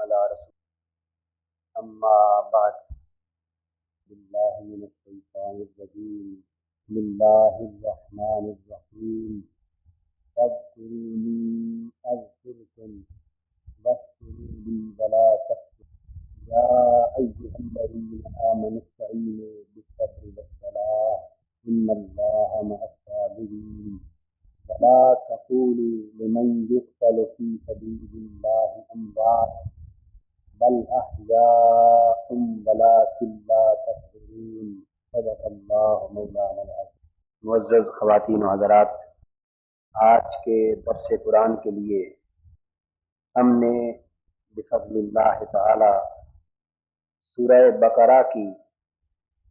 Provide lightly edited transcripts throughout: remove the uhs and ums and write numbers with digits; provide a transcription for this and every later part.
على رسول أما بعد بالله من الشيطان الرجيم بسم الله الرحمن الرحيم فاذكروني أذكركم واشكروا لي ولا تكفرون يا أيها الذين آمنوا استعينوا بالصبر والصلاة إن الله مع الصابرين ولا تقولوا لمن يقتل في سبيل الله أموات بل أحياء ولكن لا تشعرون صدق اللہ مولانا العظیم۔ معزز خواتین و حضرات، آج کے درس قرآن کے لیے ہم نے بفضل اللہ تعالی سورہ بقرہ کی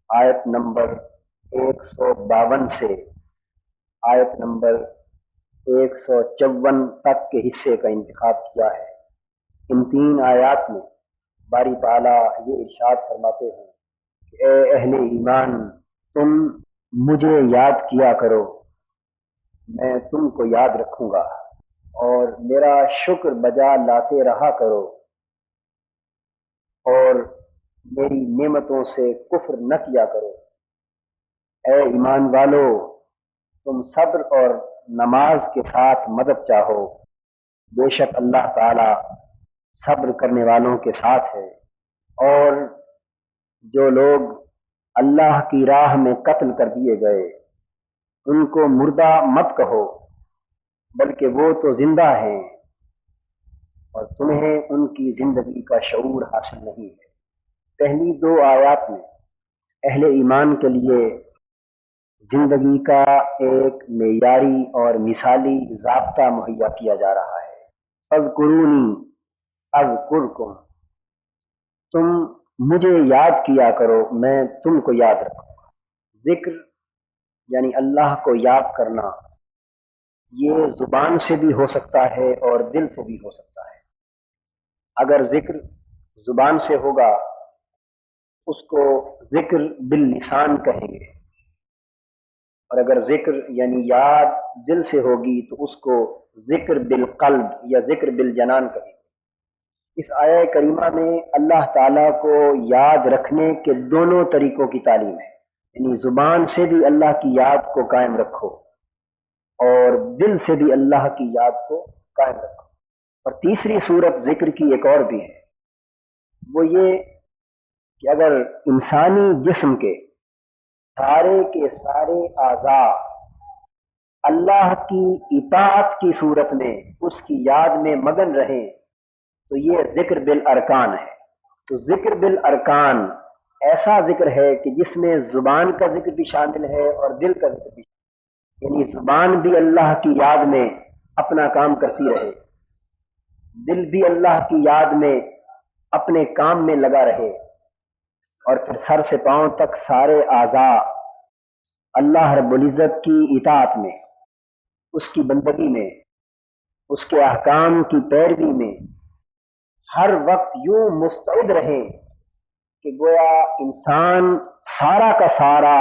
آیت نمبر 152 سے آیت نمبر 154 تک کے حصے کا انتخاب کیا ہے۔ ان 3 آیات میں باری تعالیٰ یہ ارشاد فرماتے ہیں کہ اے اہل ایمان، تم مجھے یاد کیا کرو، میں تم کو یاد رکھوں گا، اور میرا شکر بجا لاتے رہا کرو، اور میری نعمتوں سے کفر نہ کیا کرو۔ اے ایمان والو، تم صبر اور نماز کے ساتھ مدد چاہو، بے شک اللہ تعالی صبر کرنے والوں کے ساتھ ہے۔ اور جو لوگ اللہ کی راہ میں قتل کر دیے گئے ان کو مردہ مت کہو، بلکہ وہ تو زندہ ہیں اور تمہیں ان کی زندگی کا شعور حاصل نہیں ہے۔ پہلی 2 آیات میں اہل ایمان کے لیے زندگی کا ایک معیاری اور مثالی ضابطہ مہیا کیا جا رہا ہے۔ فاذکرونی اذکرکم، تم مجھے یاد کیا کرو، میں تم کو یاد رکھوں گا۔ ذکر یعنی اللہ کو یاد کرنا، یہ زبان سے بھی ہو سکتا ہے اور دل سے بھی ہو سکتا ہے۔ اگر ذکر زبان سے ہوگا اس کو ذکر باللسان کہیں گے، اور اگر ذکر یعنی یاد دل سے ہوگی تو اس کو ذکر بالقلب یا ذکر بالجنان کہیں گے۔ اس آیہ کریمہ میں اللہ تعالیٰ کو یاد رکھنے کے دونوں طریقوں کی تعلیم ہے، یعنی زبان سے بھی اللہ کی یاد کو قائم رکھو اور دل سے بھی اللہ کی یاد کو قائم رکھو۔ اور تیسری صورت ذکر کی ایک اور بھی ہے، وہ یہ کہ اگر انسانی جسم کے سارے اعضاء اللہ کی اطاعت کی صورت میں اس کی یاد میں مگن رہیں تو یہ ذکر بالارکان ہے۔ تو ذکر بالارکان ایسا ذکر ہے کہ جس میں زبان کا ذکر بھی شامل ہے اور دل کا ذکر بھی شامل ہے، یعنی زبان بھی اللہ کی یاد میں اپنا کام کرتی رہے، دل بھی اللہ کی یاد میں اپنے کام میں لگا رہے، اور پھر سر سے پاؤں تک سارے اعضاء اللہ رب العزت کی اطاعت میں، اس کی بندگی میں، اس کے احکام کی پیروی میں ہر وقت یوں مستعد رہیں کہ گویا انسان سارا کا سارا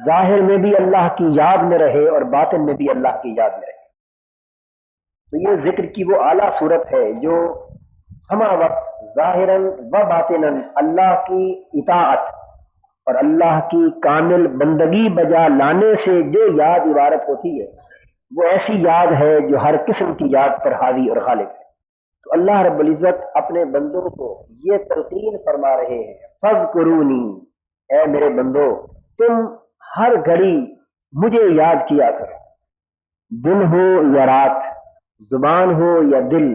ظاہر میں بھی اللہ کی یاد میں رہے اور باطن میں بھی اللہ کی یاد میں رہے۔ تو یہ ذکر کی وہ اعلیٰ صورت ہے جو ہمہ وقت ظاہراً و باطناً اللہ کی اطاعت اور اللہ کی کامل بندگی بجا لانے سے جو یاد عبارت ہوتی ہے، وہ ایسی یاد ہے جو ہر قسم کی یاد پر حاوی اور غالب ہے۔ تو اللہ رب العزت اپنے بندوں کو یہ تلقین فرما رہے ہیں، فاذکرونی، اے میرے بندو تم ہر گھڑی مجھے یاد کیا کرو، دن ہو یا رات، زبان ہو یا دل،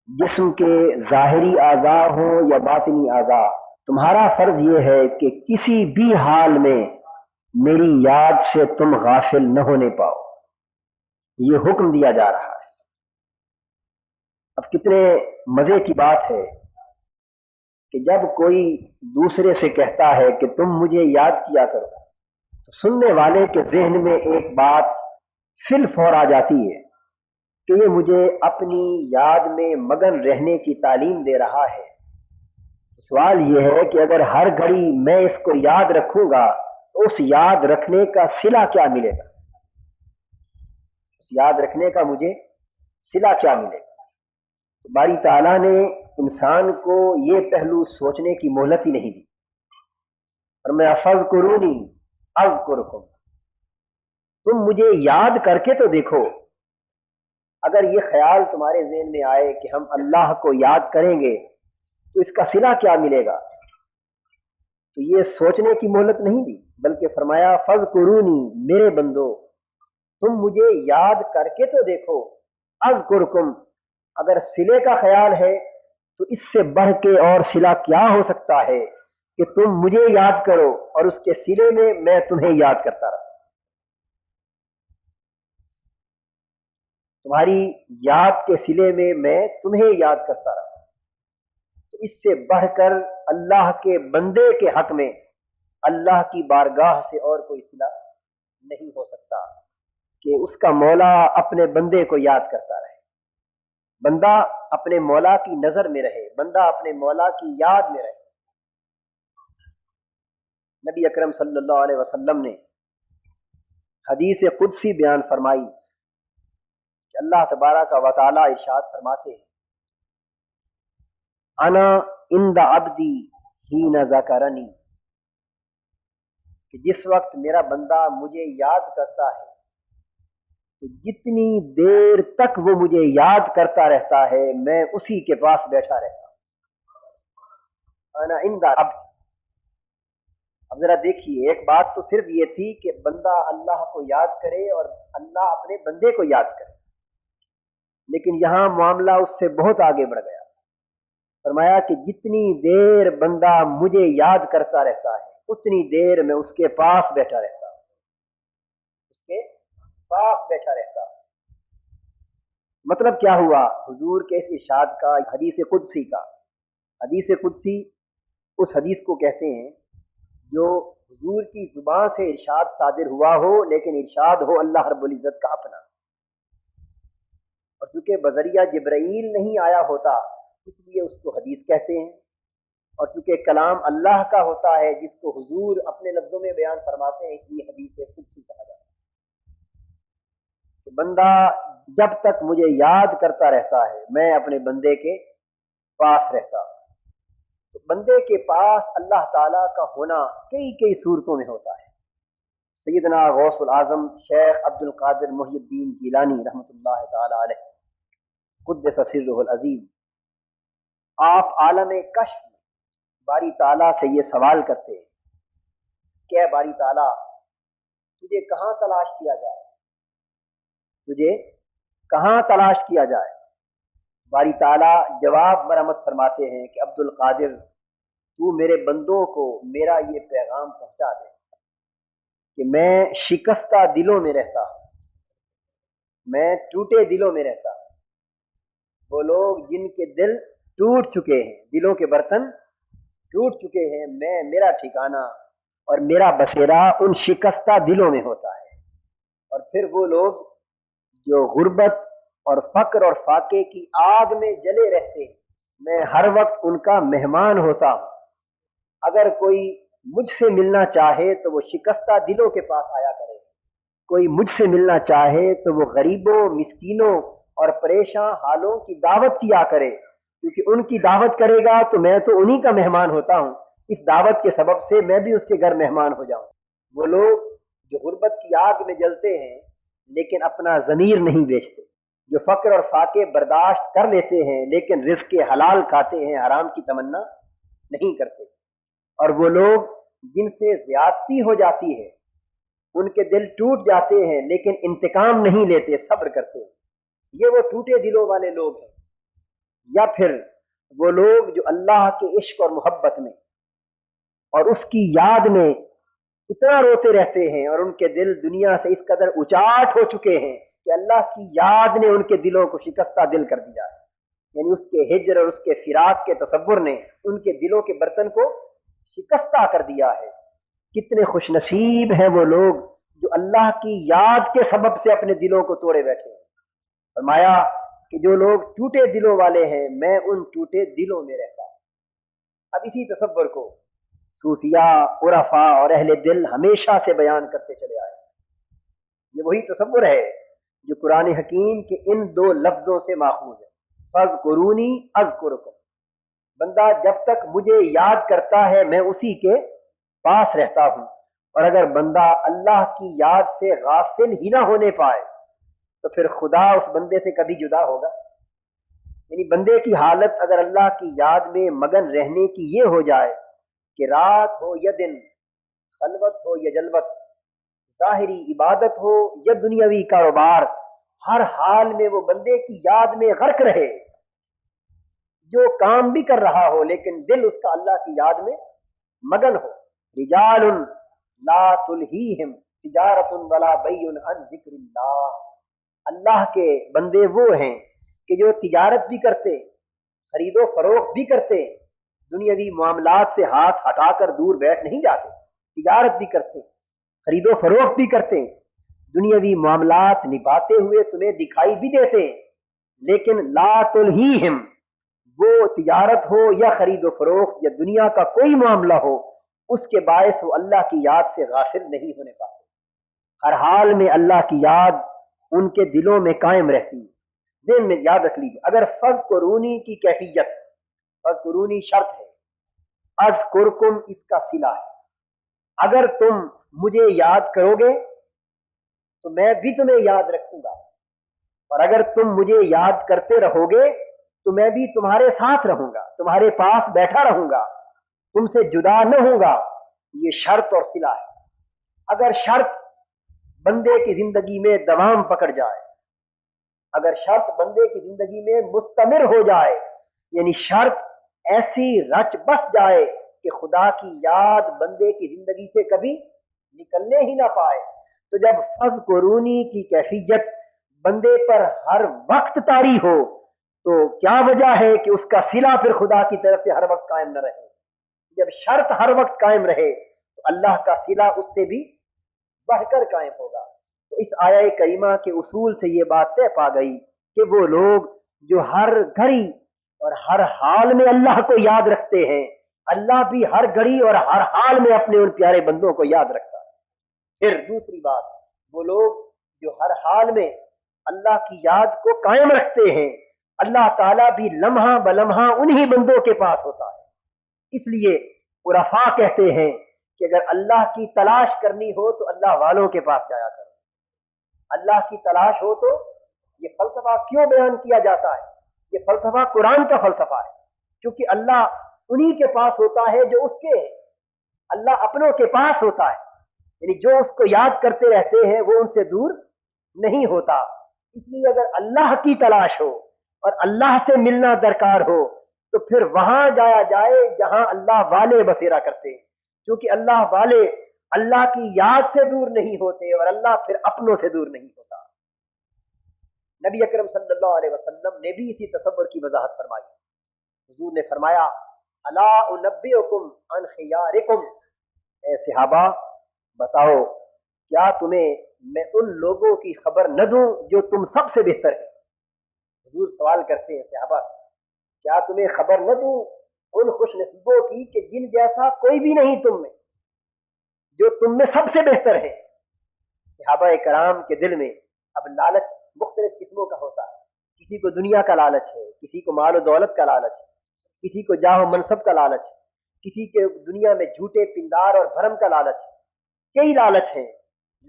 جسم کے ظاہری اعضاء ہوں یا باطنی اعضاء، تمہارا فرض یہ ہے کہ کسی بھی حال میں میری یاد سے تم غافل نہ ہونے پاؤ۔ یہ حکم دیا جا رہا ہے۔ اب کتنے مزے کی بات ہے کہ جب کوئی دوسرے سے کہتا ہے کہ تم مجھے یاد کیا کرو تو سننے والے کے ذہن میں ایک بات فی الفور آ جاتی ہے کہ یہ مجھے اپنی یاد میں مگن رہنے کی تعلیم دے رہا ہے۔ سوال یہ ہے کہ اگر ہر گھڑی میں اس کو یاد رکھوں گا تو اس یاد رکھنے کا صلہ کیا ملے گا؟ اس یاد رکھنے کا مجھے صلہ کیا ملے گا؟ تو باری تعالیٰ نے انسان کو یہ پہلو سوچنے کی مہلت ہی نہیں دی، اور میں فاذکرونی اذکرکم، تم مجھے یاد کر کے تو دیکھو۔ اگر یہ خیال تمہارے ذہن میں آئے کہ ہم اللہ کو یاد کریں گے تو اس کا صلہ کیا ملے گا، تو یہ سوچنے کی مہلت نہیں دی، بلکہ فرمایا فاذکرونی، میرے بندو تم مجھے یاد کر کے تو دیکھو، اذکرکم، اگر صلے کا خیال ہے تو اس سے بڑھ کے اور صلہ کیا ہو سکتا ہے کہ تم مجھے یاد کرو اور اس کے صلے میں تمہیں یاد کرتا رہا، تمہاری یاد کے صلے میں تمہیں یاد کرتا رہا۔ تو اس سے بڑھ کر اللہ کے بندے کے حق میں اللہ کی بارگاہ سے اور کوئی صلہ نہیں ہو سکتا کہ اس کا مولا اپنے بندے کو یاد کرتا رہے، بندہ اپنے مولا کی نظر میں رہے، بندہ اپنے مولا کی یاد میں رہے۔ نبی اکرم صلی اللہ علیہ وسلم نے حدیث قدسی بیان فرمائی کہ اللہ تبارک و تعالی ارشاد فرماتے ہیں، انا عند عبدی حین ذکرنی، کہ جس وقت میرا بندہ مجھے یاد کرتا ہے تو جتنی دیر تک وہ مجھے یاد کرتا رہتا ہے میں اسی کے پاس بیٹھا رہتا ہوں۔ انا عند عبدی، اب ذرا دیکھیے، ایک بات تو صرف یہ تھی کہ بندہ اللہ کو یاد کرے اور اللہ اپنے بندے کو یاد کرے، لیکن یہاں معاملہ اس سے بہت آگے بڑھ گیا۔ فرمایا کہ جتنی دیر بندہ مجھے یاد کرتا رہتا ہے اتنی دیر میں اس کے پاس بیٹھا رہتا ہوں، اس کے پاس بیٹھا رہتا ہوں۔ مطلب کیا ہوا حضور کے اس ارشاد کا، حدیث قدسی کا؟ حدیث قدسی اس حدیث کو کہتے ہیں جو حضور کی زبان سے ارشاد صادر ہوا ہو، لیکن ارشاد ہو اللہ رب العزت کا اپنا، اور چونکہ بذریعہ جبرائیل نہیں آیا ہوتا اس لیے اس کو حدیث کہتے ہیں، اور چونکہ کلام اللہ کا ہوتا ہے جس کو حضور اپنے لفظوں میں بیان فرماتے ہیں، اس لیے حدیث قدسی کہا جاتا ہے۔ کہ بندہ جب تک مجھے یاد کرتا رہتا ہے میں اپنے بندے کے پاس رہتا ہوں۔ تو بندے کے پاس اللہ تعالیٰ کا ہونا کئی صورتوں میں ہوتا ہے۔ سیدنا غوث العظم شیخ عبد القادر محی الدین جیلانی رحمۃ اللہ تعالی علیہ قدس سرہ العزیز، آپ عالم کشف میں باری تعالیٰ سے یہ سوال کرتے ہیں کہ اے باری تعالیٰ تجھے کہاں تلاش کیا جائے، تجھے کہاں تلاش کیا جائے؟ باری تعالیٰ جواب مرحمت فرماتے ہیں کہ عبد القادر تو میرے بندوں کو میرا یہ پیغام پہنچا دے کہ میں شکستہ دلوں میں رہتا ہوں، میں ٹوٹے دلوں میں رہتا ہوں۔ وہ لوگ جن کے دل ٹوٹ چکے ہیں، دلوں کے برتن ٹوٹ چکے ہیں، میرا ٹھکانہ اور میرا بسیرا ان شکستہ دلوں میں ہوتا ہے۔ اور پھر وہ لوگ جو غربت اور فقر اور فاقے کی آگ میں جلے رہتے ہیں، میں ہر وقت ان کا مہمان ہوتا ہوں۔ اگر کوئی مجھ سے ملنا چاہے تو وہ شکستہ دلوں کے پاس آیا کرے، کوئی مجھ سے ملنا چاہے تو وہ غریبوں، مسکینوں اور پریشان حالوں کی دعوت کیا کرے، کیونکہ ان کی دعوت کرے گا تو میں تو انہی کا مہمان ہوتا ہوں، اس دعوت کے سبب سے میں بھی اس کے گھر مہمان ہو جاؤں۔ وہ لوگ جو غربت کی آگ میں جلتے ہیں لیکن اپنا ضمیر نہیں بیچتے، جو فقر اور فاقے برداشت کر لیتے ہیں لیکن رزق حلال کھاتے ہیں، حرام کی تمنا نہیں کرتے، اور وہ لوگ جن سے زیادتی ہو جاتی ہے ان کے دل ٹوٹ جاتے ہیں لیکن انتقام نہیں لیتے، صبر کرتے ہیں، یہ وہ ٹوٹے دلوں والے لوگ ہیں۔ یا پھر وہ لوگ جو اللہ کے عشق اور محبت میں اور اس کی یاد میں اتنا روتے رہتے ہیں اور ان کے دل دنیا سے اس قدر اچاٹ ہو چکے ہیں کہ اللہ کی یاد نے ان کے دلوں کو شکستہ دل کر دیا ہے، یعنی اس کے ہجر اور اس کے فراق کے تصور نے ان کے دلوں کے برتن کو شکستہ کر دیا ہے۔ کتنے خوش نصیب ہیں وہ لوگ جو اللہ کی یاد کے سبب سے اپنے دلوں کو توڑے بیٹھے ہیں۔ فرمایا کہ جو لوگ ٹوٹے دلوں والے ہیں میں ان ٹوٹے دلوں میں رہتا ہوں۔ اب اسی تصور کو صوفیاء، عرفاء اور اہل دل ہمیشہ سے بیان کرتے چلے آئے، یہ وہی تصور ہے جو قرآن حکیم کے ان دو لفظوں سے ماخوذ ہے۔ فَاذْكُرُونِی اذْکُرکم، بندہ جب تک مجھے یاد کرتا ہے میں اسی کے پاس رہتا ہوں. اور اگر بندہ اللہ کی یاد سے غافل ہی نہ ہونے پائے تو پھر خدا اس بندے سے کبھی جدا ہوگا؟ یعنی بندے کی حالت اگر اللہ کی یاد میں مگن رہنے کی یہ ہو جائے کہ رات ہو یا دن، خلوت ہو یا جلوت، ظاہری عبادت ہو یا دنیاوی کاروبار، ہر حال میں وہ بندے کی یاد میں غرق رہے، جو کام بھی کر رہا ہو لیکن دل اس کا اللہ کی یاد میں مگن ہو. رجال لا تلہیہم تجارت ولا بیع عن ذکر اللہ، اللہ کے بندے وہ ہیں کہ جو تجارت بھی کرتے، خرید و فروخت بھی کرتے، دنیاوی معاملات سے ہاتھ ہٹا کر دور بیٹھ نہیں جاتے، تجارت بھی کرتے، خرید و فروخت بھی کرتے، دنیاوی معاملات نبھاتے ہوئے تمہیں دکھائی بھی دیتے، لیکن لا تلہیہم، وہ تجارت ہو یا خرید و فروخت یا دنیا کا کوئی معاملہ ہو، اس کے باعث وہ اللہ کی یاد سے غافل نہیں ہونے پاتے. ہر حال میں اللہ کی یاد ان کے دلوں میں قائم رہتی ہے. ذہن میں یاد رکھ لیجیے، اگر فَاذْکُرُونِی کی کیفیت، فَاذْکُرُونِی شرط ہے، اذکرکم اس کا صلہ ہے. اگر تم مجھے یاد کرو گے تو میں بھی تمہیں یاد رکھوں گا، اور اگر تم مجھے یاد کرتے رہو گے تو میں بھی تمہارے ساتھ رہوں گا، تمہارے پاس بیٹھا رہوں گا، تم سے جدا نہ ہوں گا. یہ شرط اور صلہ ہے. اگر شرط بندے کی زندگی میں دوام پکڑ جائے، اگر شرط بندے کی زندگی میں مستمر ہو جائے، یعنی شرط ایسی رچ بس جائے کہ خدا کی یاد بندے کی زندگی سے کبھی نکلنے ہی نہ پائے، تو جب فَاذْکُرُونِی کی کیفیت بندے پر ہر وقت طاری ہو تو کیا وجہ ہے کہ اس کا صلہ پھر خدا کی طرف سے ہر وقت قائم نہ رہے؟ جب شرط ہر وقت قائم رہے تو اللہ کا صلہ اس سے بھی بڑھ کر قائم ہوگا. تو اس آیہ کریمہ کے اصول سے یہ بات طے پا گئی کہ وہ لوگ جو ہر گھڑی اور ہر حال میں اللہ کو یاد رکھتے ہیں، اللہ بھی ہر گھڑی اور ہر حال میں اپنے ان پیارے بندوں کو یاد رکھتا ہے. پھر دوسری بات، وہ لوگ جو ہر حال میں اللہ کی یاد کو قائم رکھتے ہیں، اللہ تعالیٰ بھی لمحہ بلمحہ انہی بندوں کے پاس ہوتا ہے. اس لیے عرفاء کہتے ہیں کہ اگر اللہ کی تلاش کرنی ہو تو اللہ والوں کے پاس جایا کرو. اللہ کی تلاش ہو تو یہ فلسفہ کیوں بیان کیا جاتا ہے؟ یہ فلسفہ قرآن کا فلسفہ ہے، کیونکہ اللہ انہی کے پاس ہوتا ہے جو اس کے ہیں. اللہ اپنوں کے پاس ہوتا ہے، یعنی جو اس کو یاد کرتے رہتے ہیں وہ ان سے دور نہیں ہوتا. اس لیے اگر اللہ کی تلاش ہو اور اللہ سے ملنا درکار ہو تو پھر وہاں جایا جائے جہاں اللہ والے بسیرا کرتے ہیں، کیونکہ اللہ والے اللہ کی یاد سے دور نہیں ہوتے اور اللہ پھر اپنوں سے دور نہیں ہوتا. نبی اکرم صلی اللہ علیہ وسلم نے بھی اسی تصور کی وضاحت فرمائی. حضور نے فرمایا الا انبئکم عن خیارکم، اے صحابہ بتاؤ کیا تمہیں میں ان لوگوں کی خبر نہ دوں جو تم سب سے بہتر ہیں؟ حضور سوال کرتے ہیں صحابہ سے، کیا تمہیں خبر نہ دوں ان خوش نصیبوں کی کہ جن جیسا کوئی بھی نہیں تم میں، جو تم میں سب سے بہتر ہے؟ صحابہ کرام کے دل میں اب لالچ مختلف قسموں کا ہوتا ہے. کسی کو دنیا کا لالچ ہے، کسی کو مال و دولت کا لالچ ہے، کسی کو جاہ و منصب کا لالچ ہے، کسی کے دنیا میں جھوٹے پندار اور بھرم کا لالچ ہے. کئی لالچ ہیں،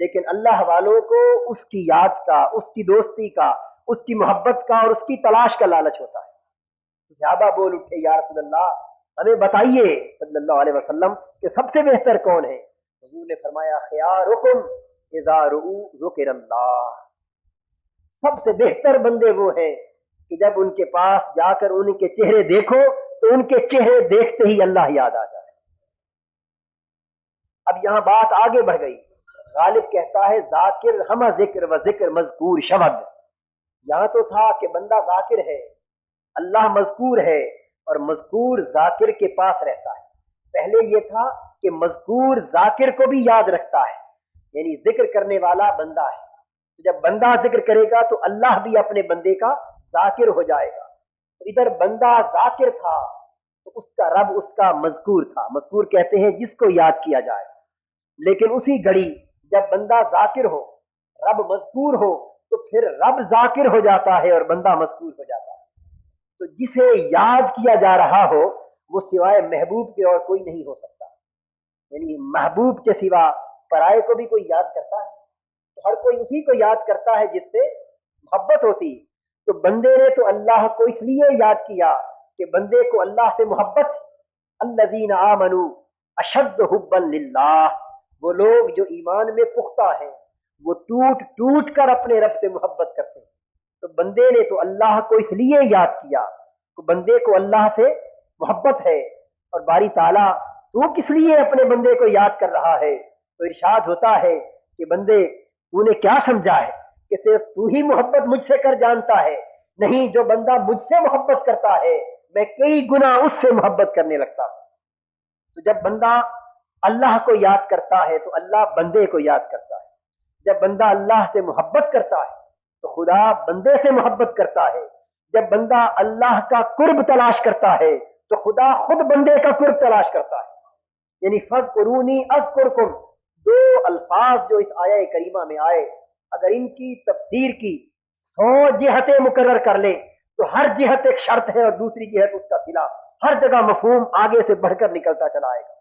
لیکن اللہ والوں کو اس کی یاد کا، اس کی دوستی کا، اس کی محبت کا اور اس کی تلاش کا لالچ ہوتا ہے. صحابہ بول اٹھے یا رسول اللہ ہمیں بتائیے صلی اللہ علیہ وسلم کہ سب سے بہتر کون ہے؟ حضور نے فرمایا خیارکم اذا رؤوا ذکر اللہ، سب سے بہتر بندے وہ ہیں کہ جب ان کے پاس جا کر ان کے چہرے دیکھو تو ان کے چہرے دیکھتے ہی اللہ یاد آ جائے. اب یہاں بات آگے بڑھ گئی. غالب کہتا ہے ذاکر ہمہ ذکر و ذکر مذکور شود. یہاں تو تھا کہ بندہ ذاکر ہے، اللہ مذکور ہے اور مذکور ذاکر کے پاس رہتا ہے. پہلے یہ تھا کہ مذکور ذاکر کو بھی یاد رکھتا ہے، یعنی ذکر کرنے والا بندہ ہے. جب بندہ ذکر کرے گا تو اللہ بھی اپنے بندے کا ذاکر ہو جائے گا. تو ادھر بندہ ذاکر تھا تو اس کا رب اس کا مذکور تھا. مذکور کہتے ہیں جس کو یاد کیا جائے. لیکن اسی گھڑی جب بندہ ذاکر ہو، رب مذکور ہو، تو پھر رب ذاکر ہو جاتا ہے اور بندہ مذکور ہو جاتا ہے. تو جسے یاد کیا جا رہا ہو وہ سوائے محبوب کے اور کوئی نہیں ہو سکتا. یعنی محبوب کے سوا پرائے کو بھی کوئی یاد کرتا ہے تو ہر کوئی اسی کو یاد کرتا ہے جس سے محبت ہوتی. تو بندے نے تو اللہ کو اس لیے یاد کیا کہ بندے کو اللہ سے محبت. الذین آمنوا اشد حبا للہ، وہ لوگ جو ایمان میں پختہ ہیں وہ ٹوٹ ٹوٹ کر اپنے رب سے محبت کرتے ہیں. تو بندے نے تو اللہ کو اس لیے یاد کیا کہ بندے کو اللہ سے محبت ہے. اور باری تعالیٰ تو کس لیے اپنے بندے کو یاد کر رہا ہے؟ تو ارشاد ہوتا ہے کہ بندے تو نے کیا سمجھا ہے کہ صرف تو ہی محبت مجھ سے کر جانتا ہے؟ نہیں، جو بندہ مجھ سے محبت کرتا ہے میں کئی گنا اس سے محبت کرنے لگتا ہوں. تو جب بندہ اللہ کو یاد کرتا ہے تو اللہ بندے کو یاد کرتا ہے. جب بندہ اللہ سے محبت کرتا ہے تو خدا بندے سے محبت کرتا ہے. جب بندہ اللہ کا قرب تلاش کرتا ہے تو خدا خود بندے کا قرب تلاش کرتا ہے. یعنی فَاذْكُرُونِی أَذْكُرْکُم، دو الفاظ جو اس آیہ کریمہ میں آئے، اگر ان کی تفسیر کی 100 جہتیں مقرر کر لے تو ہر جہت ایک شرط ہے اور دوسری جہت اس کا صلہ. ہر جگہ مفہوم آگے سے بڑھ کر نکلتا چلا آئے گا.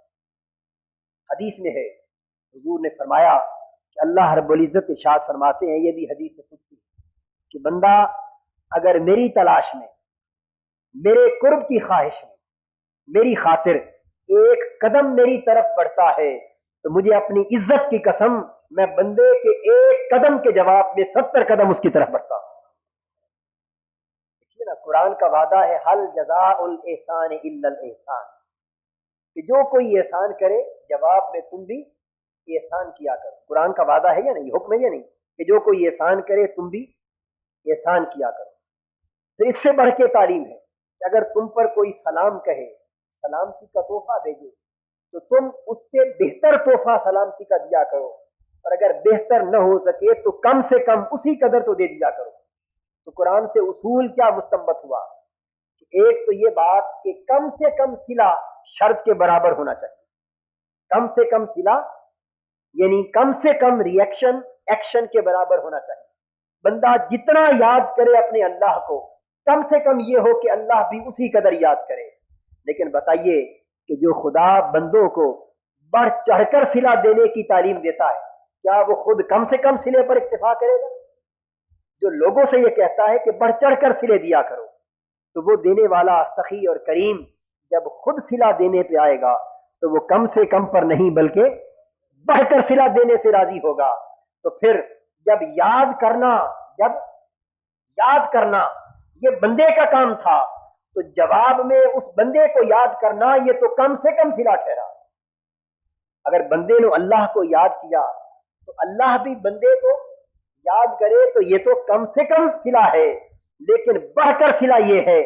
حدیث میں ہے، حضور نے فرمایا کہ اللہ رب العزت ارشاد فرماتے ہیں، یہ بھی حدیث سے قدسی کہ بندہ اگر میری تلاش میں، میرے قرب کی خواہش میں، میری خاطر ایک قدم میری طرف بڑھتا ہے تو مجھے اپنی عزت کی قسم میں بندے کے ایک قدم کے جواب میں 70 قدم اس کی طرف بڑھتا ہوں. دیکھیے نا، قرآن کا وعدہ ہے حل جزاء الاحسان الا الاحسان، کہ جو کوئی احسان کرے جواب میں تم بھی احسان کیا کرو. قرآن کا وعدہ ہے یا نہیں، حکم ہے یا نہیں کہ جو کوئی احسان کرے تم بھی احسان کیا کرو. پھر اس سے بڑھ کے تعلیم ہے کہ اگر تم پر کوئی سلام کہے، سلامتی کا تحفہ بھیجے، تو تم اس سے بہتر تحفہ سلامتی کا دیا کرو. اور اگر بہتر نہ ہو سکے تو کم سے کم اسی قدر تو دے دیا کرو. تو قرآن سے اصول کیا مستنبط ہوا کہ ایک تو یہ بات کہ کم سے کم صلہ شرط کے برابر ہونا چاہیے. کم سے کم صلہ یعنی کم سے کم ریئیکشن ایکشن کے برابر ہونا چاہیے. بندہ جتنا یاد کرے اپنے اللہ کو، کم سے کم یہ ہو کہ اللہ بھی اسی قدر یاد کرے. لیکن بتائیے کہ جو خدا بندوں کو بڑھ چڑھ کر صلہ دینے کی تعلیم دیتا ہے، کیا وہ خود کم سے کم صلے پر اکتفا کرے گا؟ جو لوگوں سے یہ کہتا ہے کہ بڑھ چڑھ کر صلے دیا کرو، تو وہ دینے والا سخی اور کریم جب خود صلہ دینے پہ آئے گا تو وہ کم سے کم پر نہیں بلکہ بڑھ کر صلہ دینے سے راضی ہوگا. تو پھر جب یاد کرنا یہ بندے کا کام تھا تو جواب میں اس بندے کو یاد کرنا یہ تو کم سے کم صلہ ٹھہرا. اگر بندے نے اللہ کو یاد کیا تو اللہ بھی بندے کو یاد کرے تو یہ تو کم سے کم صلہ ہے. لیکن بڑھ کر صلہ یہ ہے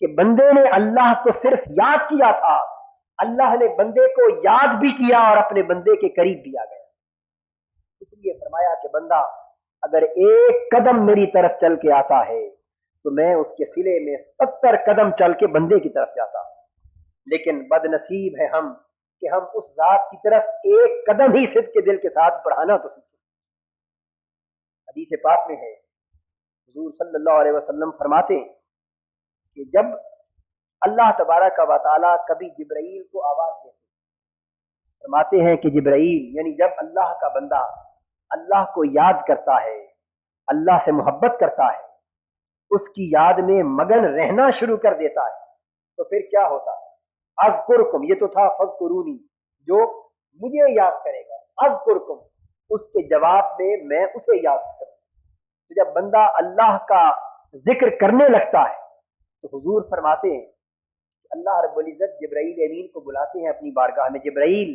کہ بندے نے اللہ کو صرف یاد کیا تھا، اللہ نے بندے کو یاد بھی کیا اور اپنے بندے کے قریب بھی آ گیا. اس لیے فرمایا کہ بندہ اگر ایک قدم میری طرف چل کے آتا ہے تو میں اس کے صلے میں 70 قدم چل کے بندے کی طرف جاتا ہوں. لیکن بد نصیب ہے ہم کہ ہم اس ذات کی طرف ایک قدم ہی صدق کے دل کے ساتھ بڑھانا تو سیکھیں. حدیث پاک میں ہے، حضور صلی اللہ علیہ وسلم فرماتے ہیں کہ جب اللہ تبارک و تعالیٰ کبھی جبرائیل کو آواز دیتے، فرماتے ہیں کہ جبرائیل یعنی جب اللہ کا بندہ اللہ کو یاد کرتا ہے، اللہ سے محبت کرتا ہے، اس کی یاد میں مگن رہنا شروع کر دیتا ہے، تو پھر کیا ہوتا ہے؟ اذکرکم، یہ تو تھا فذکرونی، جو مجھے یاد کرے گا، اذکرکم اس کے جواب میں اسے یاد کروں. تو جب بندہ اللہ کا ذکر کرنے لگتا ہے تو حضور فرماتے ہیں کہ اللہ رب العزت جبرائیل امین کو بلاتے ہیں اپنی بارگاہ میں، جبرائیل